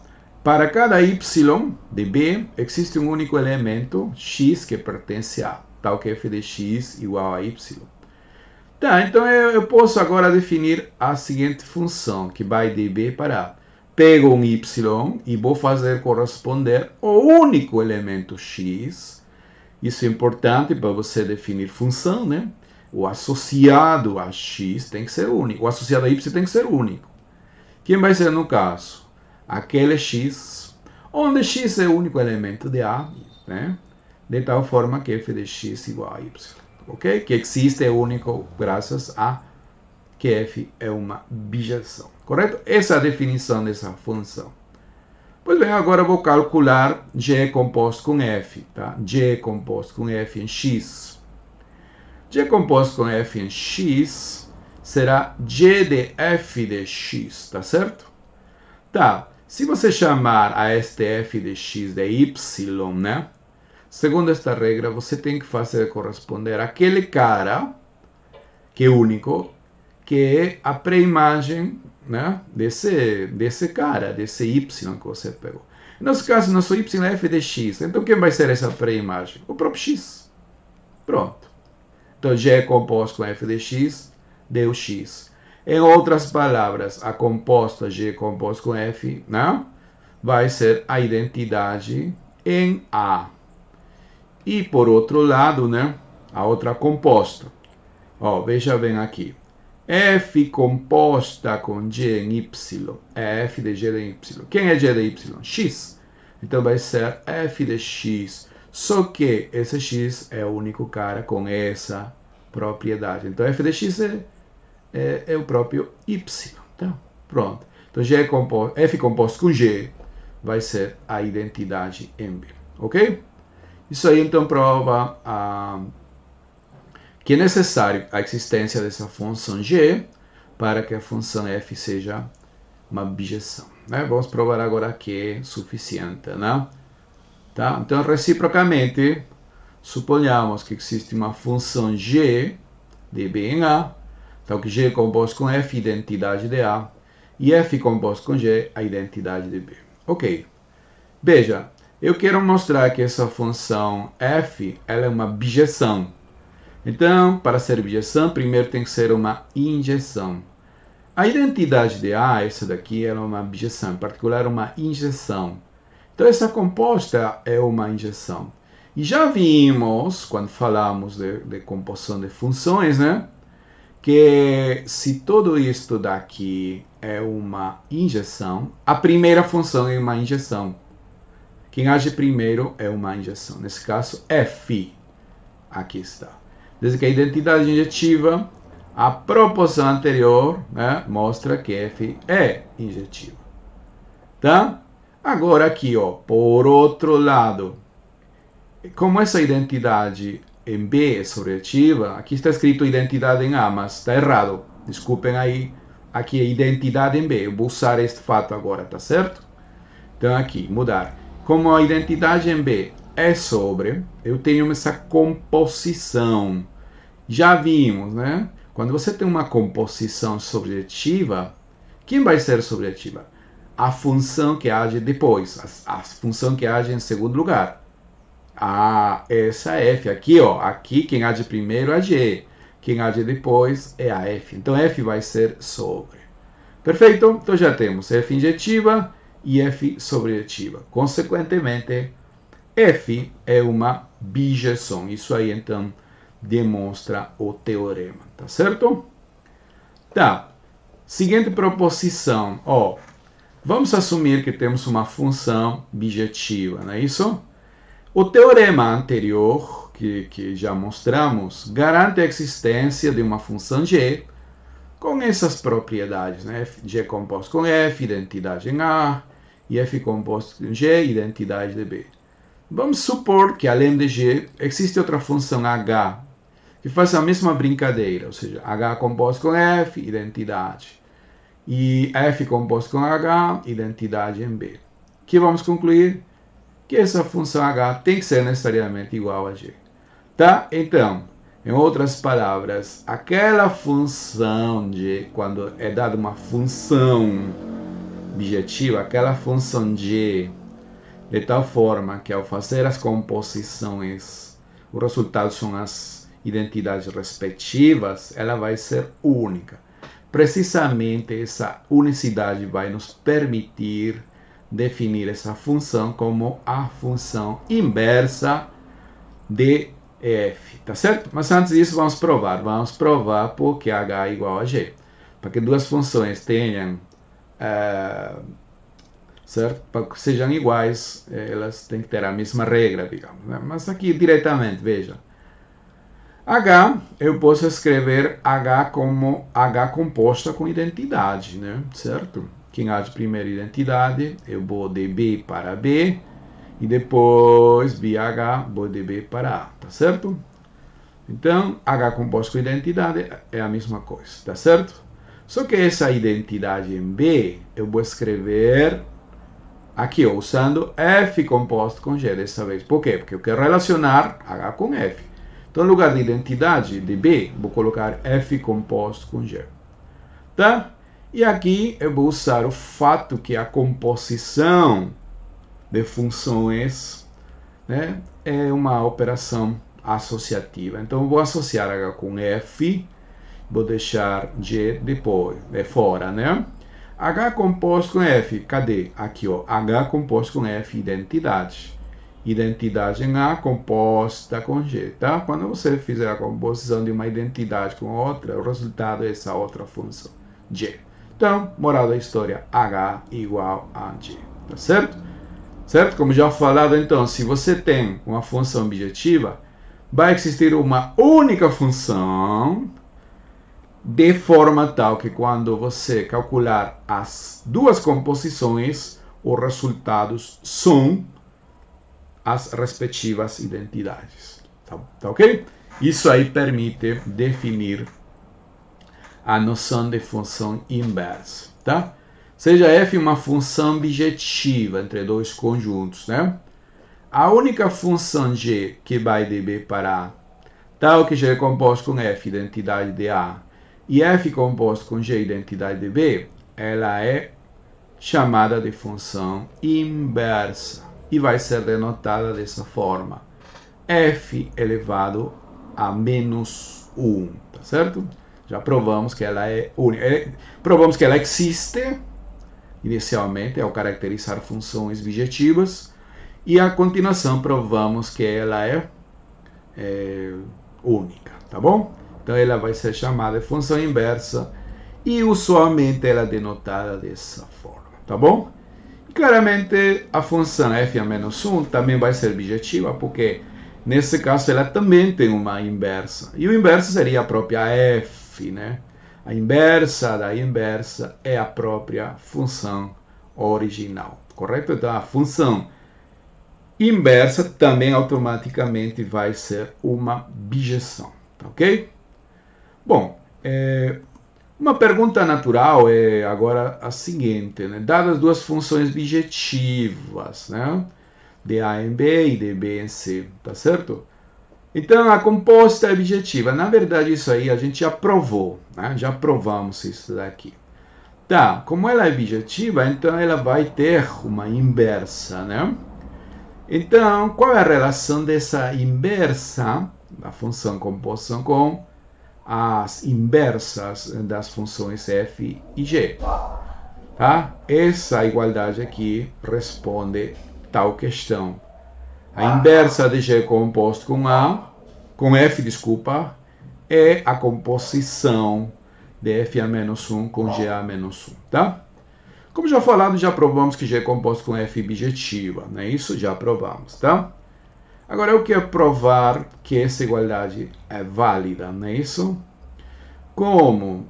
para cada y de B, existe um único elemento x que pertence a, tal que f de x igual a y. Tá, então eu posso agora definir a seguinte função, que vai de B para A. Pego um y e vou fazer corresponder o único elemento x. Isso é importante para você definir função, né? O associado a x tem que ser único. O associado a y tem que ser único. Quem vai ser no caso? Aquele x, onde x é o único elemento de A, né? De tal forma que f de x igual a y. Ok? Que existe é único graças a que f é uma bijeção. Correto? Essa é a definição dessa função. Pois bem, agora eu vou calcular G composto com F. Tá? G composto com F em X. G composto com F em X será G de F de X. Tá certo? Tá. Se você chamar a este F de X de Y, né? Segundo esta regra, você tem que fazer corresponder aquele cara, que é único, que é a pré-imagem, né, desse cara, desse y que você pegou. No nosso caso, nosso y é f de x. Então, quem vai ser essa pré-imagem? O próprio x. Pronto. Então, G é composto com f de x, deu x. Em outras palavras, a composta G composto com f, né, vai ser a identidade em A. E, por outro lado, né, a outra composta. Ó, veja bem aqui. F composta com G em Y é f de G de Y. Quem é G de Y? X. Então vai ser f de x. Só que esse x é o único cara com essa propriedade. Então f de x é o próprio Y. Tá? Pronto. Então f composto com G vai ser a identidade em B. Ok? Isso aí então prova que é necessário a existência dessa função g para que a função f seja uma bijeção. Né? Vamos provar agora que é suficiente. Né? Tá? Então, reciprocamente, suponhamos que existe uma função g de B em A, então que g composto com f, identidade de A, e f composto com g, a identidade de B. Ok. Veja, eu quero mostrar que essa função f ela é uma bijeção. Então, para ser bijeção, primeiro tem que ser uma injeção. A identidade de A, essa daqui, ela é uma bijeção, em particular uma injeção. Então, essa composta é uma injeção. E já vimos, quando falamos de composição de funções, né, que se tudo isto daqui é uma injeção, a primeira função é uma injeção. Quem age primeiro é uma injeção. Nesse caso, f. Aqui está. Desde que a identidade injetiva, a proposição anterior, né, mostra que f é injetiva. Tá? Agora aqui, ó, por outro lado, como essa identidade em B é sobrejetiva, aqui está escrito identidade em A, mas está errado. Desculpem aí, aqui é identidade em B. Eu vou usar este fato agora, tá certo? Então aqui, mudar. Como a identidade em B é sobre, eu tenho essa composição. Já vimos, né? Quando você tem uma composição sobrejetiva, quem vai ser sobrejetiva? a função que age depois, a função que age em segundo lugar. Essa é f. Aqui, ó, aqui quem age primeiro é a g. Quem age depois é a f. Então, f vai ser sobre. Perfeito? Então, já temos f injetiva e f sobrejetiva. Consequentemente, f é uma bijeção. Isso aí, então, demonstra o teorema. Tá certo? Tá. Seguinte proposição. Ó, vamos assumir que temos uma função bijetiva, não é isso? O teorema anterior, que já mostramos, garante a existência de uma função g com essas propriedades, né? G composto com f, identidade em A, e f composto com g, identidade de B. Vamos supor que, além de g, existe outra função h, que faz a mesma brincadeira, ou seja, h composto com f, identidade, e f composto com h, identidade em B. Que vamos concluir? Que essa função h tem que ser necessariamente igual a g. Tá? Então, em outras palavras, aquela função g, quando é dada uma função bijetiva, aquela função g, de tal forma que ao fazer as composições, o resultado são as identidades respectivas, ela vai ser única. Precisamente essa unicidade vai nos permitir definir essa função como a função inversa de f, tá certo? Mas antes disso, vamos provar porque h é igual a g. Para que duas funções tenham, certo? Para que sejam iguais, elas têm que ter a mesma regra, digamos, né? Mas aqui diretamente, veja. H, eu posso escrever H como H composta com identidade, né? Certo? Quem age primeiro identidade, eu vou de B para B, e depois BH, vou de B para A, tá certo? Então, H composto com identidade é a mesma coisa, tá certo? Só que essa identidade em B, eu vou escrever aqui, ó, usando F composto com G dessa vez. Por quê? Porque eu quero relacionar H com F. Então, no lugar de identidade de B, vou colocar F composto com G. Tá? E aqui eu vou usar o fato que a composição de funções, né, é uma operação associativa. Então, eu vou associar H com F, vou deixar G depois, fora, né? H composto com F, cadê? Aqui, ó, H composto com F, identidade. Identidade em A composta com G, tá? Quando você fizer a composição de uma identidade com outra, o resultado é essa outra função, G. Então, moral da história, H igual a G, tá certo? Certo? Como já falado, então, se você tem uma função objetiva, vai existir uma única função de forma tal que quando você calcular as duas composições, os resultados são as respectivas identidades. Tá ok? Isso aí permite definir a noção de função inversa, tá? Seja f uma função bijetiva entre dois conjuntos, né? A única função g que vai de B para A, tal que g é composto com f, identidade de A, e f composto com g, identidade de B, ela é chamada de função inversa e vai ser denotada dessa forma: f elevado a menos 1, tá certo? Já provamos que ela é única. Provamos que ela existe inicialmente ao caracterizar funções bijetivas, e a continuação provamos que ela é única, tá bom? Então ela vai ser chamada de função inversa e usualmente ela é denotada dessa forma, tá bom? E claramente a função f a menos 1 também vai ser bijetiva, porque nesse caso ela também tem uma inversa, e o inverso seria a própria f, né? A inversa da inversa é a própria função original, correto? Então a função inversa também automaticamente vai ser uma bijeção, tá ok? Bom, uma pergunta natural é agora a seguinte, né? Dadas duas funções bijetivas, né? De A em B e de B em C, tá certo? Então, a composta é bijetiva. Na verdade, isso aí a gente já provou, né? Já provamos isso daqui. Tá, como ela é bijetiva, então ela vai ter uma inversa, né? Então, qual é a relação dessa inversa da função composta com as inversas das funções f e g? Tá? Essa igualdade aqui responde tal questão. A inversa de g composto com f, desculpa, é a composição de f a menos 1 com g a menos 1, tá? Como já falado, já provamos que g é composto com f bijetiva, não é isso? Já provamos, tá? Agora eu quero provar que essa igualdade é válida, não é isso? Como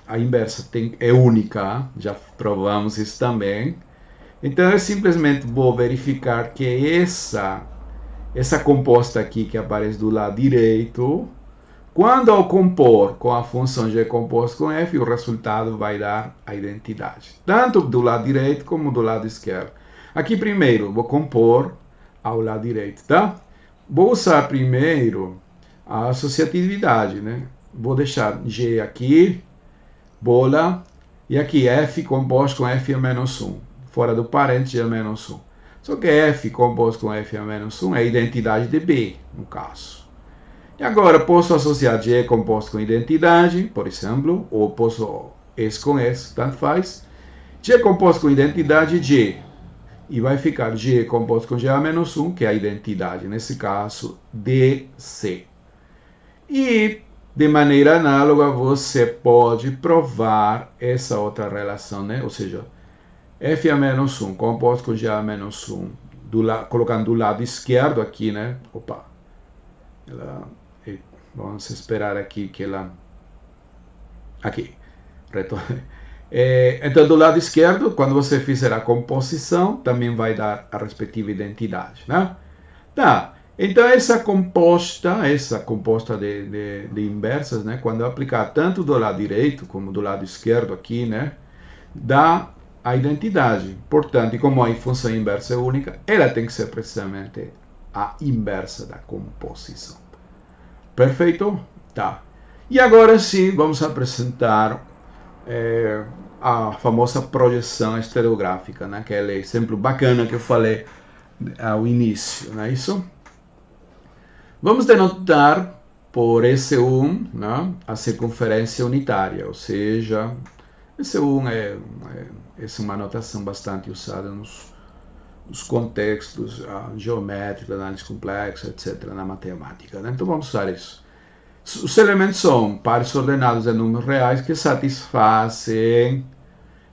a inversa é única, já provamos isso também, então eu simplesmente vou verificar que essa composta aqui que aparece do lado direito, quando eu compor com a função g composto com f, o resultado vai dar a identidade, tanto do lado direito como do lado esquerdo. Aqui primeiro vou compor ao lado direito, tá? Vou usar primeiro a associatividade, né? Vou deixar g aqui, bola, e aqui f composto com f a menos 1, fora do parênteses g a menos 1. Só que f composto com f a menos 1 é a identidade de b, no caso. E agora posso associar g composto com identidade, por exemplo, ou posso s com s, tanto faz. G composto com identidade, g. E vai ficar g composto com g a menos 1, que é a identidade, nesse caso, dc. E, de maneira análoga, você pode provar essa outra relação, né? Ou seja, f a menos 1 composto com g a menos 1, colocando do lado esquerdo aqui, né? Opa! Vamos esperar aqui que ela... Aqui. Então, do lado esquerdo, quando você fizer a composição, também vai dar a respectiva identidade, né? Tá. Então, essa composta de inversas, né? Quando eu aplicar tanto do lado direito como do lado esquerdo aqui, né? Dá a identidade. Portanto, e como a função inversa é única, ela tem que ser precisamente a inversa da composição. Perfeito? Tá. E agora sim, vamos apresentar a famosa projeção estereográfica, né? Aquele exemplo bacana que eu falei ao início, não é isso? Vamos denotar por S1, né, a circunferência unitária, ou seja, S1 é uma notação bastante usada nos contextos geométricos, análise complexa, etc., na matemática, né? Então vamos usar isso. Os elementos são pares ordenados de números reais que satisfazem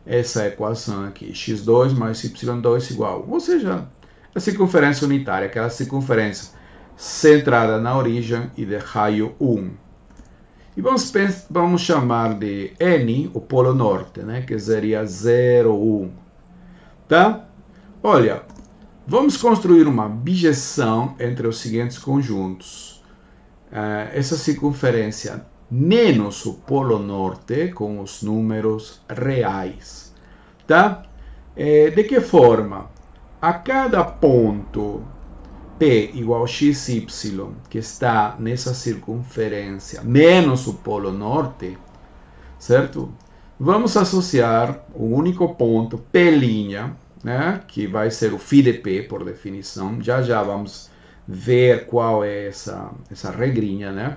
essa equação aqui, x2 mais y2 igual, ou seja, a circunferência unitária, aquela circunferência centrada na origem e de raio 1. E vamos chamar de N o polo norte, né, que seria 0, 1. Tá? Olha, vamos construir uma bijeção entre os seguintes conjuntos. Essa circunferência menos o polo norte com os números reais. Tá? De que forma? A cada ponto P igual a xy, que está nessa circunferência, menos o polo norte, certo? Vamos associar um único ponto, P', né? Que vai ser o φ de P, por definição. Já vamos ver qual é essa regrinha, né?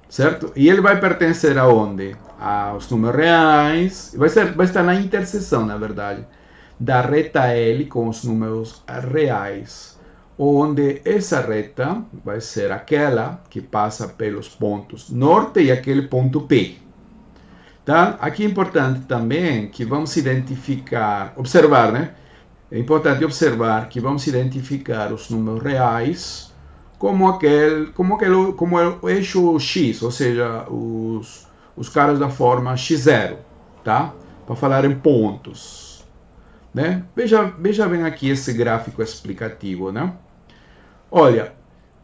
Certo? E ele vai pertencer aonde? Aos números reais. Vai estar na interseção, na verdade, da reta L com os números reais, onde essa reta vai ser aquela que passa pelos pontos norte e aquele ponto P. Tá? Aqui é importante também que vamos identificar, observar, né? É importante observar que vamos identificar os números reais como o eixo x, ou seja, os caras da forma x0, tá? Para falar em pontos, né? Veja bem aqui esse gráfico explicativo, né? Olha,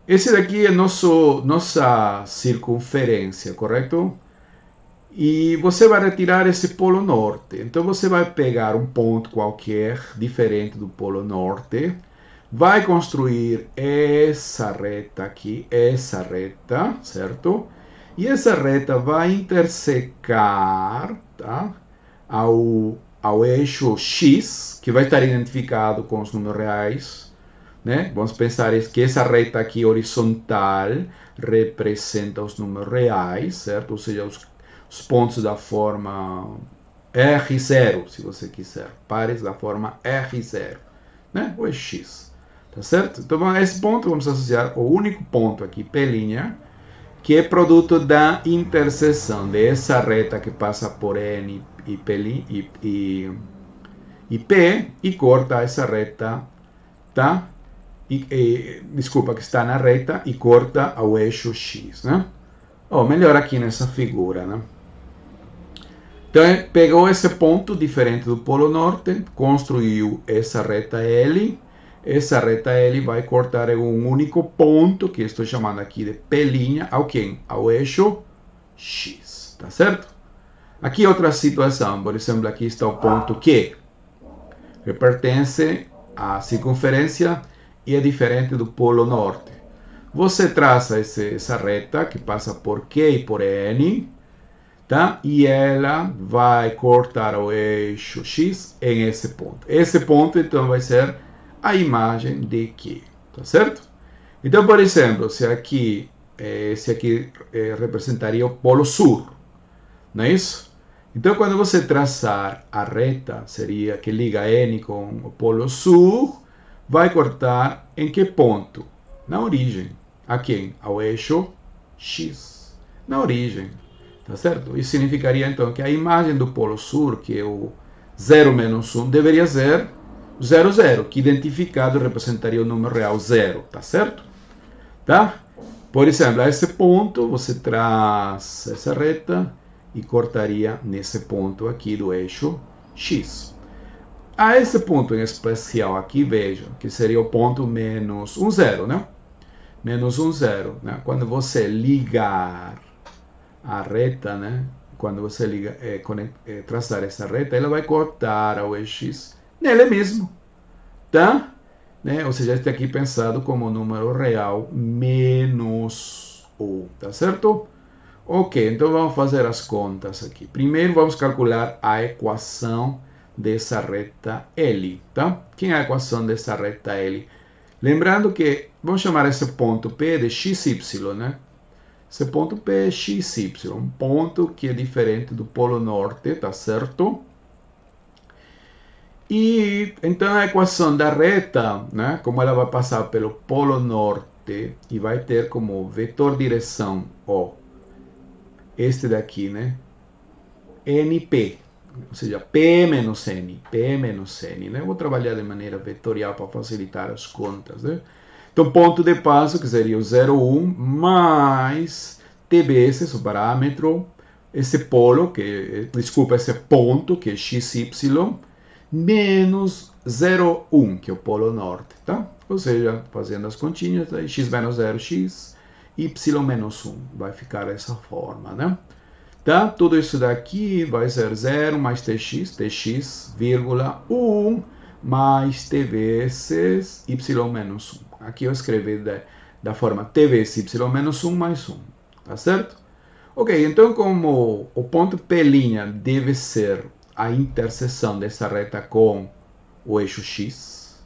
esse daqui é nossa circunferência, correto? E você vai retirar esse polo norte. Então você vai pegar um ponto qualquer diferente do polo norte, vai construir essa reta aqui, essa reta, certo? E essa reta vai intersecar, tá? ao eixo X, que vai estar identificado com os números reais, né? Vamos pensar que essa reta aqui horizontal representa os números reais, certo? Ou seja, os pontos da forma R0, se você quiser, pares da forma R0, né? O eixo X, tá certo? Então, a esse ponto vamos associar o único ponto aqui, P', que é produto da interseção dessa reta que passa por N e P e corta essa reta, tá? Desculpa, que está na reta e corta ao eixo X, né? Ou melhor aqui nessa figura, né? Então, pegou esse ponto diferente do Polo Norte, construiu essa reta L. Essa reta L vai cortar um único ponto, que estou chamando aqui de P', ao eixo X, tá certo? Aqui outra situação, por exemplo, aqui está o ponto Q, que pertence à circunferência e é diferente do Polo Norte. Você traça essa reta que passa por Q e por N, tá? E ela vai cortar o eixo X em esse ponto. Esse ponto, então, vai ser a imagem de Q, tá certo? Então, por exemplo, esse aqui representaria o Polo Sul, não é isso? Então, quando você traçar a reta, seria que liga N com o Polo Sul, vai cortar em que ponto? Na origem. A quem? Ao eixo X. Na origem. Tá certo? Isso significaria, então, que a imagem do Polo Sul, que é o 0 menos 1, deveria ser 0, 0, que identificado representaria o número real 0. Tá certo? Tá? Por exemplo, a esse ponto, você traz essa reta e cortaria nesse ponto aqui do eixo X. A esse ponto em especial aqui, vejam, que seria o ponto menos 1, 0, né? Menos 1, 0, né? Quando você ligar a reta, né? Quando você traçar essa reta, ela vai cortar ao eixo X nele mesmo, tá? Né? Ou seja, está aqui pensado como número real menos 1, tá certo? Ok, então vamos fazer as contas aqui. Primeiro vamos calcular a equação dessa reta L, tá? Quem é a equação dessa reta L? Lembrando que vamos chamar esse ponto P de XY, né? Esse ponto P é XY, um ponto que é diferente do Polo Norte, tá certo? E então a equação da reta, né? Como ela vai passar pelo Polo Norte e vai ter como vetor direção, ó, este daqui, né? NP, ou seja, P menos N, né? Eu vou trabalhar de maneira vetorial para facilitar as contas, né? Então, ponto de passo, que seria o 0,1, mais TBS, esse parâmetro, esse polo, esse ponto, que é XY, menos 0,1, que é o Polo Norte, tá? Ou seja, fazendo as continhas, aí, x menos 0, x, y menos 1, vai ficar dessa forma, né? Tá? Tudo isso daqui vai ser 0 mais tx, vírgula 1 mais t vezes y menos 1. Aqui eu escrevi da forma t vezes y menos 1 mais 1. Tá certo? Ok, então como o ponto P' deve ser a interseção dessa reta com o eixo x,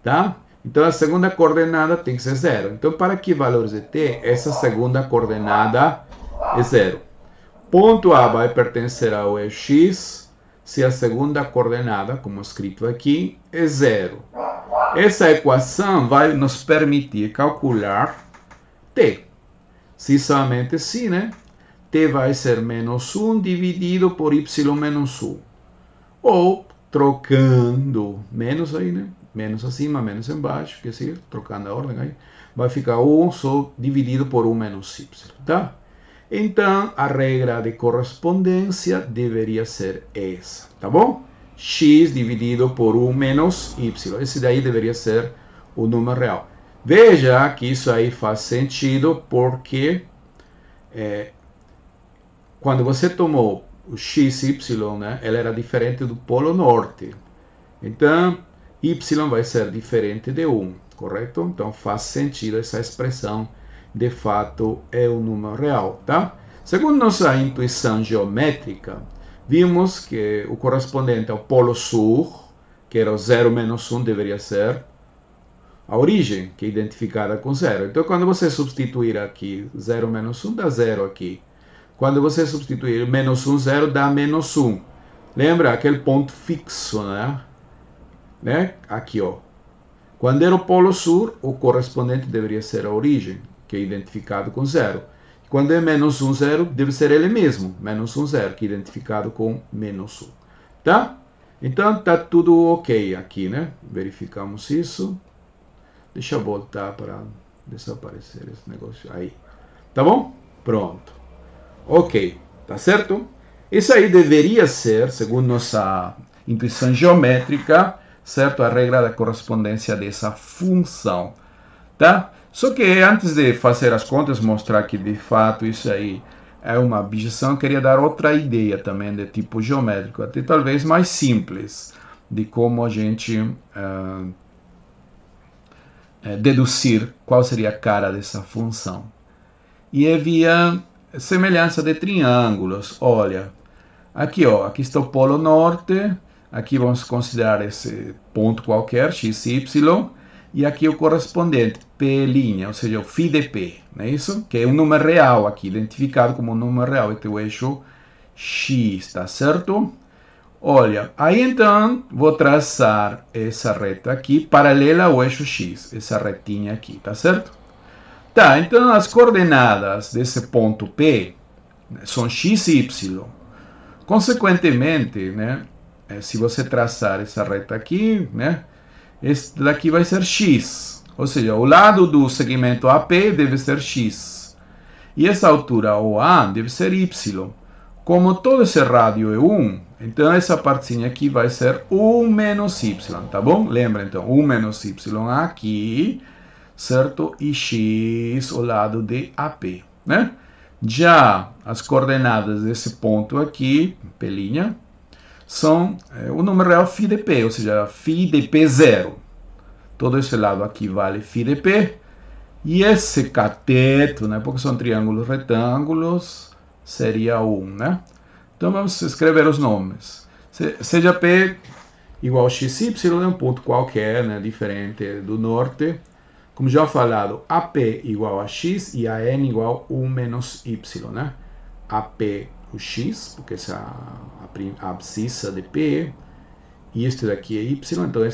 tá? Então a segunda coordenada tem que ser 0. Então para que valores de t, essa segunda coordenada é 0. Ponto A vai pertencer ao eixo X se a segunda coordenada, como escrito aqui, é 0. Essa equação vai nos permitir calcular t. Se somente assim, né? T vai ser menos 1 dividido por y menos 1. Ou trocando menos aí, né? Menos acima, menos embaixo, quer dizer, trocando a ordem aí, vai ficar 1 só dividido por 1 menos y, tá? Então, a regra de correspondência deveria ser essa, tá bom? X dividido por 1 menos y. Esse daí deveria ser o número real. Veja que isso aí faz sentido porque quando você tomou o xy, né, ela era diferente do Polo Norte. Então, y vai ser diferente de 1, correto? Então, faz sentido essa expressão. De fato, é o número real, tá? Segundo nossa intuição geométrica, vimos que o correspondente ao polo sul, que era o 0 menos 1, deveria ser a origem, que é identificada com 0. Então, quando você substituir aqui 0 menos 1, dá 0 aqui. Quando você substituir menos 1, 0, dá menos 1. Lembra aquele ponto fixo, né? Aqui, ó. Quando era o polo sul, o correspondente deveria ser a origem, que é identificado com 0. Quando é menos 1, 0, deve ser ele mesmo, menos 1, 0, que é identificado com menos 1. Tá? Então, tá tudo ok aqui, né? Verificamos isso. Deixa eu voltar para desaparecer esse negócio aí. Tá bom? Pronto. Ok. Tá certo? Isso aí deveria ser, segundo nossa intuição geométrica, certo? A regra da correspondência dessa função. Tá? Só que antes de fazer as contas, mostrar que de fato isso aí é uma objeção, eu queria dar outra ideia também de tipo geométrico, até talvez mais simples, de como a gente deduzir qual seria a cara dessa função. E é via semelhança de triângulos. Olha, aqui, ó, aqui está o polo norte, aqui vamos considerar esse ponto qualquer, x, y, e aqui o correspondente, P', ou seja, o φ de P, não é isso? Que é um número real aqui, identificado como um número real, este é o eixo x, tá certo? Olha, aí então vou traçar essa reta aqui, paralela ao eixo x, essa retinha aqui, tá certo? Tá, então as coordenadas desse ponto P são x e y. Consequentemente, né, se você traçar essa reta aqui, né, esse daqui vai ser x. Ou seja, o lado do segmento AP deve ser x. E essa altura OA deve ser y. Como todo esse rádio é 1, então essa partezinha aqui vai ser 1 menos y, tá bom? Lembra então, 1 menos y aqui, certo? E x ao lado de AP, né? Já as coordenadas desse ponto aqui, P', são o número real φ de P, ou seja, φ de P0. Todo esse lado aqui vale φ de P. E esse cateto, né, porque são triângulos retângulos, seria 1, né? Então vamos escrever os nomes. Seja P igual a XY, é um ponto qualquer, né, diferente do norte. Como já falado, AP igual a X e AN igual a 1 menos Y, né? AP o X, porque essa é a abscissa de P, e este daqui é Y, então é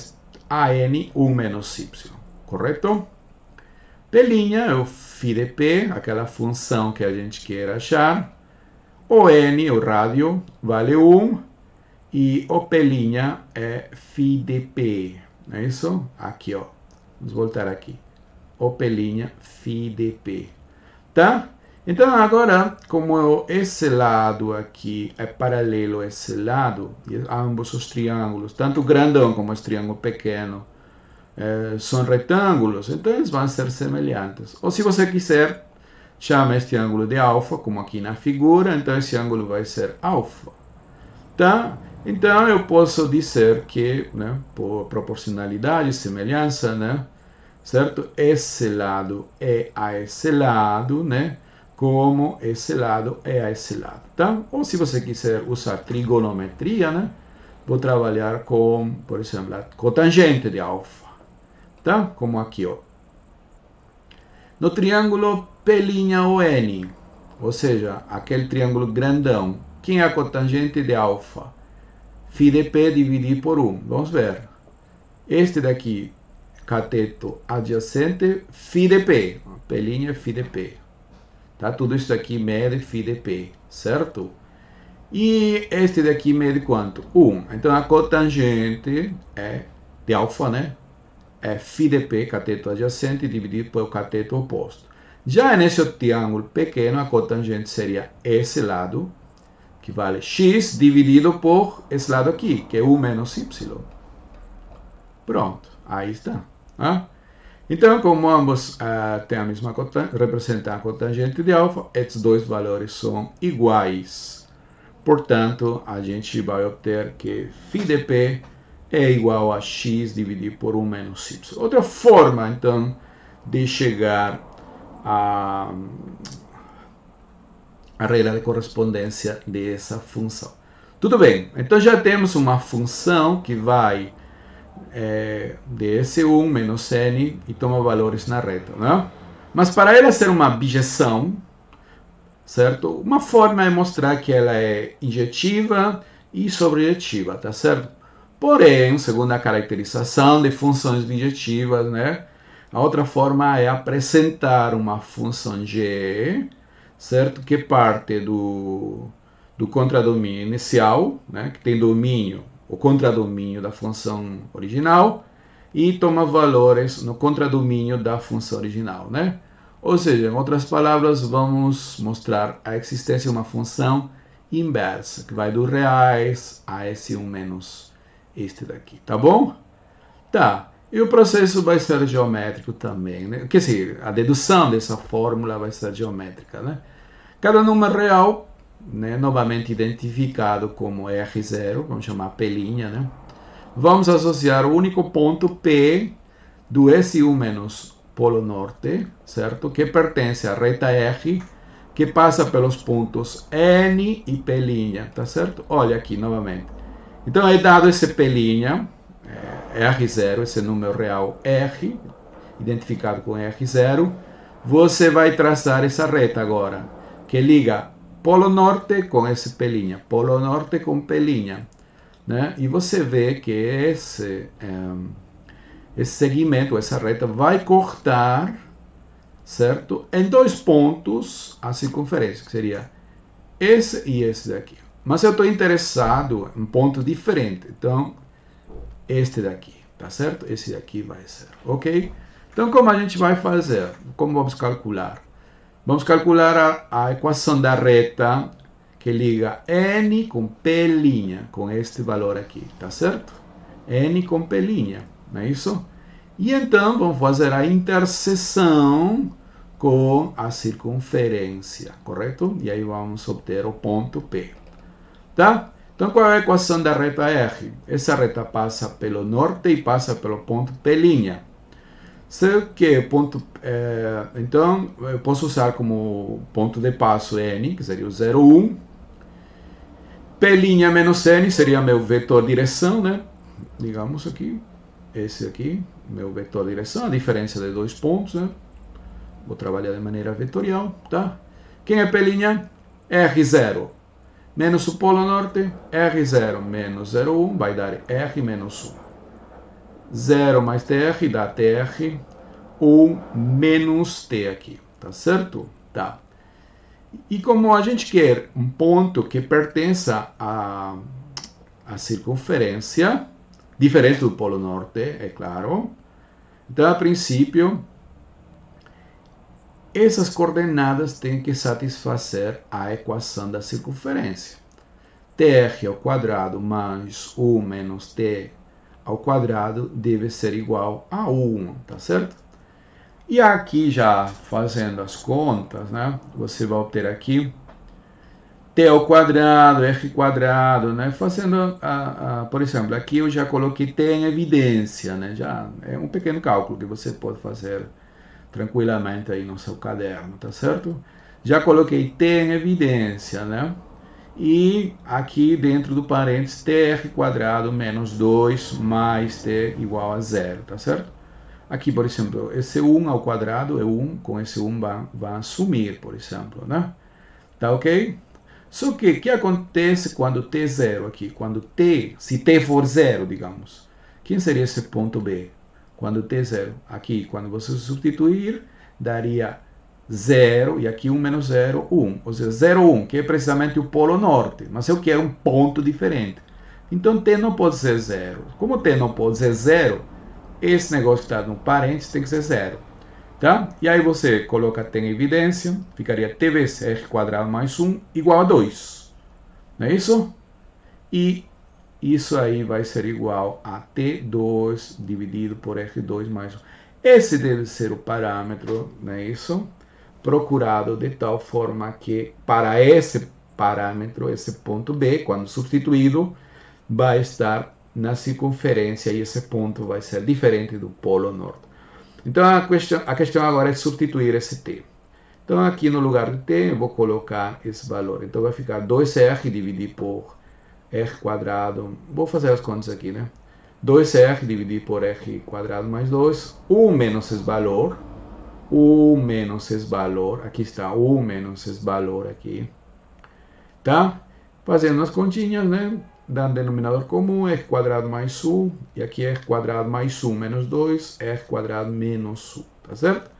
AN 1 menos Y, correto? P' é o φ de P, aquela função que a gente quer achar. O N, o rádio, vale 1. E o P' é φ de P. Não é isso? Aqui, ó. Vamos voltar aqui. O P' φ de P. Tá? Então, agora, como esse lado aqui é paralelo a esse lado, e ambos os triângulos, tanto o grandão como esse triângulo pequeno, são retângulos, então eles vão ser semelhantes. Ou se você quiser, chama este ângulo de alfa, como aqui na figura, então esse ângulo vai ser alfa. Tá? Então eu posso dizer que, né, por proporcionalidade, semelhança, né, certo? Esse lado é a esse lado, né, como esse lado é a esse lado. Tá? Ou se você quiser usar trigonometria, né, vou trabalhar com, por exemplo, a cotangente de alfa. Tá? Como aqui, ó. No triângulo P''ON, ou seja, aquele triângulo grandão, quem é a cotangente de alfa? Φ de P dividido por 1. Vamos ver. Este daqui, cateto adjacente, Φ de P. P' é Φ de P. Tá? Tudo isso aqui mede Φ de P, certo? E este daqui mede quanto? 1. Então a cotangente é de alfa, né? É φ de P, cateto adjacente, dividido pelo cateto oposto. Já nesse triângulo pequeno, a cotangente seria esse lado, que vale x, dividido por esse lado aqui, que é 1 menos y. Pronto, aí está. Então, como ambos têm a mesma representam a cotangente de alfa, esses dois valores são iguais. Portanto, a gente vai obter que φ de P é igual a x dividido por 1 menos y. Outra forma, então, de chegar a regra de correspondência dessa função. Tudo bem, então já temos uma função que vai de S1 menos N e toma valores na reta, né? Mas para ela ser uma bijeção, certo? Uma forma é mostrar que ela é injetiva e sobrejetiva, tá certo? Porém, segundo a caracterização de funções bijetivas, né? A outra forma é apresentar uma função G, certo? Que parte do contradomínio inicial, né? Que tem domínio, o contradomínio da função original, e toma valores no contradomínio da função original, né? Ou seja, em outras palavras, vamos mostrar a existência de uma função inversa, que vai do reais a S1 menos este daqui, tá bom? Tá, e o processo vai ser geométrico também, né? Quer dizer, a dedução dessa fórmula vai ser geométrica, né? Cada número real, né, novamente identificado como R0, vamos chamar P', né? Vamos associar o único ponto P do S1 menos polo norte, certo? Que pertence à reta R, que passa pelos pontos N e P', tá certo? Olha aqui novamente. Então, é dado esse P', R0, esse número real R, identificado com R0, você vai traçar essa reta agora, que liga polo norte com esse P', polo norte com P', né? E você vê que esse segmento, essa reta, vai cortar, certo? Em dois pontos a circunferência, que seria esse e esse daqui. Mas eu estou interessado em um ponto diferente, então este daqui, tá certo? Esse daqui vai ser, ok? Então, como a gente vai fazer? Como vamos calcular? Vamos calcular a equação da reta que liga N com P', com este valor aqui, tá certo? N com P', não é isso? E então, vamos fazer a interseção com a circunferência, correto? E aí vamos obter o ponto P, tá? Então, qual é a equação da reta R? Essa reta passa pelo norte e passa pelo ponto P'. Sei que ponto, então, eu posso usar como ponto de passo N, que seria o 0, 1. P' menos N seria meu vetor direção, né? Digamos aqui, esse aqui, meu vetor direção, a diferença de dois pontos, né? Vou trabalhar de maneira vetorial, tá? Quem é P'? R0 menos o polo norte, R0 menos 0,1 vai dar R menos 1. 0 mais TR dá TR, 1 menos T aqui, tá certo? Tá. E como a gente quer um ponto que pertença à circunferência, diferente do polo norte, é claro, então, a princípio, essas coordenadas têm que satisfazer a equação da circunferência. TR ao quadrado mais 1 menos T ao quadrado deve ser igual a 1, tá certo? E aqui, já fazendo as contas, né, você vai obter aqui T ao quadrado, R quadrado, né, fazendo, por exemplo, aqui eu já coloquei T em evidência, né, já é um pequeno cálculo que você pode fazer tranquilamente aí no seu caderno, tá certo? Já coloquei T em evidência, né? E aqui dentro do parênteses, TR quadrado menos 2 mais T igual a 0, tá certo? Aqui, por exemplo, esse 1 ao quadrado é 1, com esse 1 vai sumir, por exemplo, né? Tá ok? Só que o que acontece quando T é 0 aqui? Quando T, se T for 0, digamos, quem seria esse ponto B? Quando T é 0, aqui, quando você substituir, daria 0, e aqui 1 menos 0, 1. Ou seja, 0, 1, que é precisamente o polo norte, mas eu quero um ponto diferente. Então, T não pode ser 0. Como T não pode ser 0, esse negócio que está no parênteses tem que ser 0. Tá? E aí você coloca T em evidência, ficaria T vezes R quadrado mais 1 igual a 2. Não é isso? E isso aí vai ser igual a T2 dividido por R2 mais 1. Esse deve ser o parâmetro, não é isso? Procurado de tal forma que para esse parâmetro, esse ponto B, quando substituído, vai estar na circunferência e esse ponto vai ser diferente do polo norte. Então a questão agora é substituir esse T. Então aqui no lugar de T eu vou colocar esse valor. Então vai ficar 2R dividido por r quadrado, vou fazer as contas aqui, né? 2r dividido por r quadrado mais 2, 1 menos esse valor, 1 menos esse valor, aqui está, 1 menos esse valor aqui, tá? Fazendo as continhas, né? Dando denominador comum, r quadrado mais 1, e aqui r quadrado mais 1 menos 2, r quadrado menos 1, tá certo?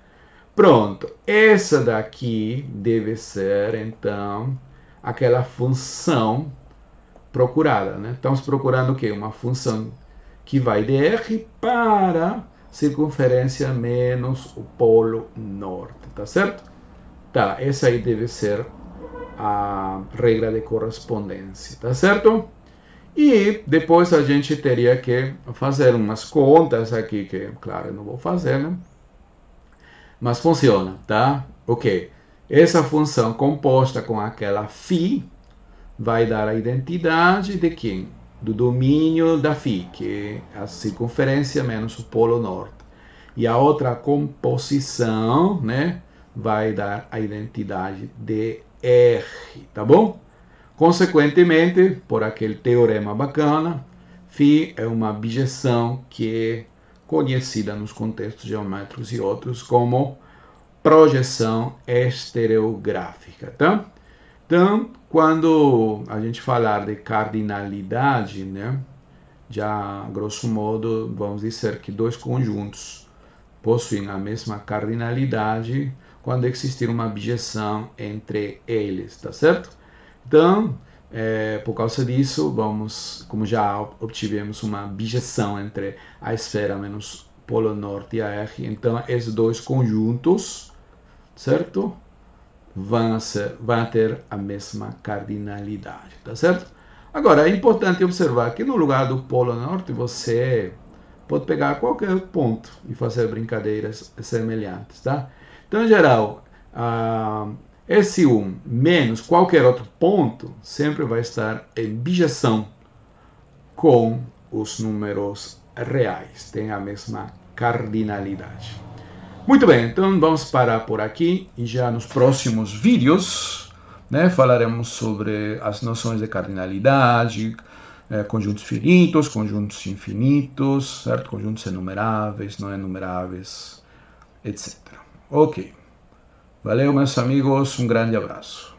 Pronto, essa daqui deve ser, então, aquela função procurada, né? Estamos procurando o quê? Uma função que vai de R para circunferência menos o polo norte, tá certo? Tá, essa aí deve ser a regra de correspondência, tá certo? E depois a gente teria que fazer umas contas aqui, que, claro, eu não vou fazer, né? Mas funciona, tá? Ok. Essa função composta com aquela φ vai dar a identidade de quem? Do domínio da φ, que é a circunferência menos o polo norte. E a outra composição, né, vai dar a identidade de R, tá bom? Consequentemente, por aquele teorema bacana, φ é uma bijeção que é conhecida nos contextos geométricos e outros como projeção estereográfica, tá? Então, quando a gente falar de cardinalidade, né, já, grosso modo, vamos dizer que dois conjuntos possuem a mesma cardinalidade quando existir uma bijeção entre eles, tá certo? Então, por causa disso, vamos, como já obtivemos uma bijeção entre a esfera menos polo norte e a R, então esses dois conjuntos, certo? Vão ter a mesma cardinalidade, tá certo? Agora, é importante observar que no lugar do polo norte você pode pegar qualquer ponto e fazer brincadeiras semelhantes, tá? Então, em geral, esse 1 menos qualquer outro ponto sempre vai estar em bijeção com os números reais, tem a mesma cardinalidade. Muito bem, então vamos parar por aqui e já nos próximos vídeos, né, falaremos sobre as noções de cardinalidade, conjuntos finitos, conjuntos infinitos, certo? Conjuntos enumeráveis, não enumeráveis, etc. Ok. Valeu, meus amigos, um grande abraço.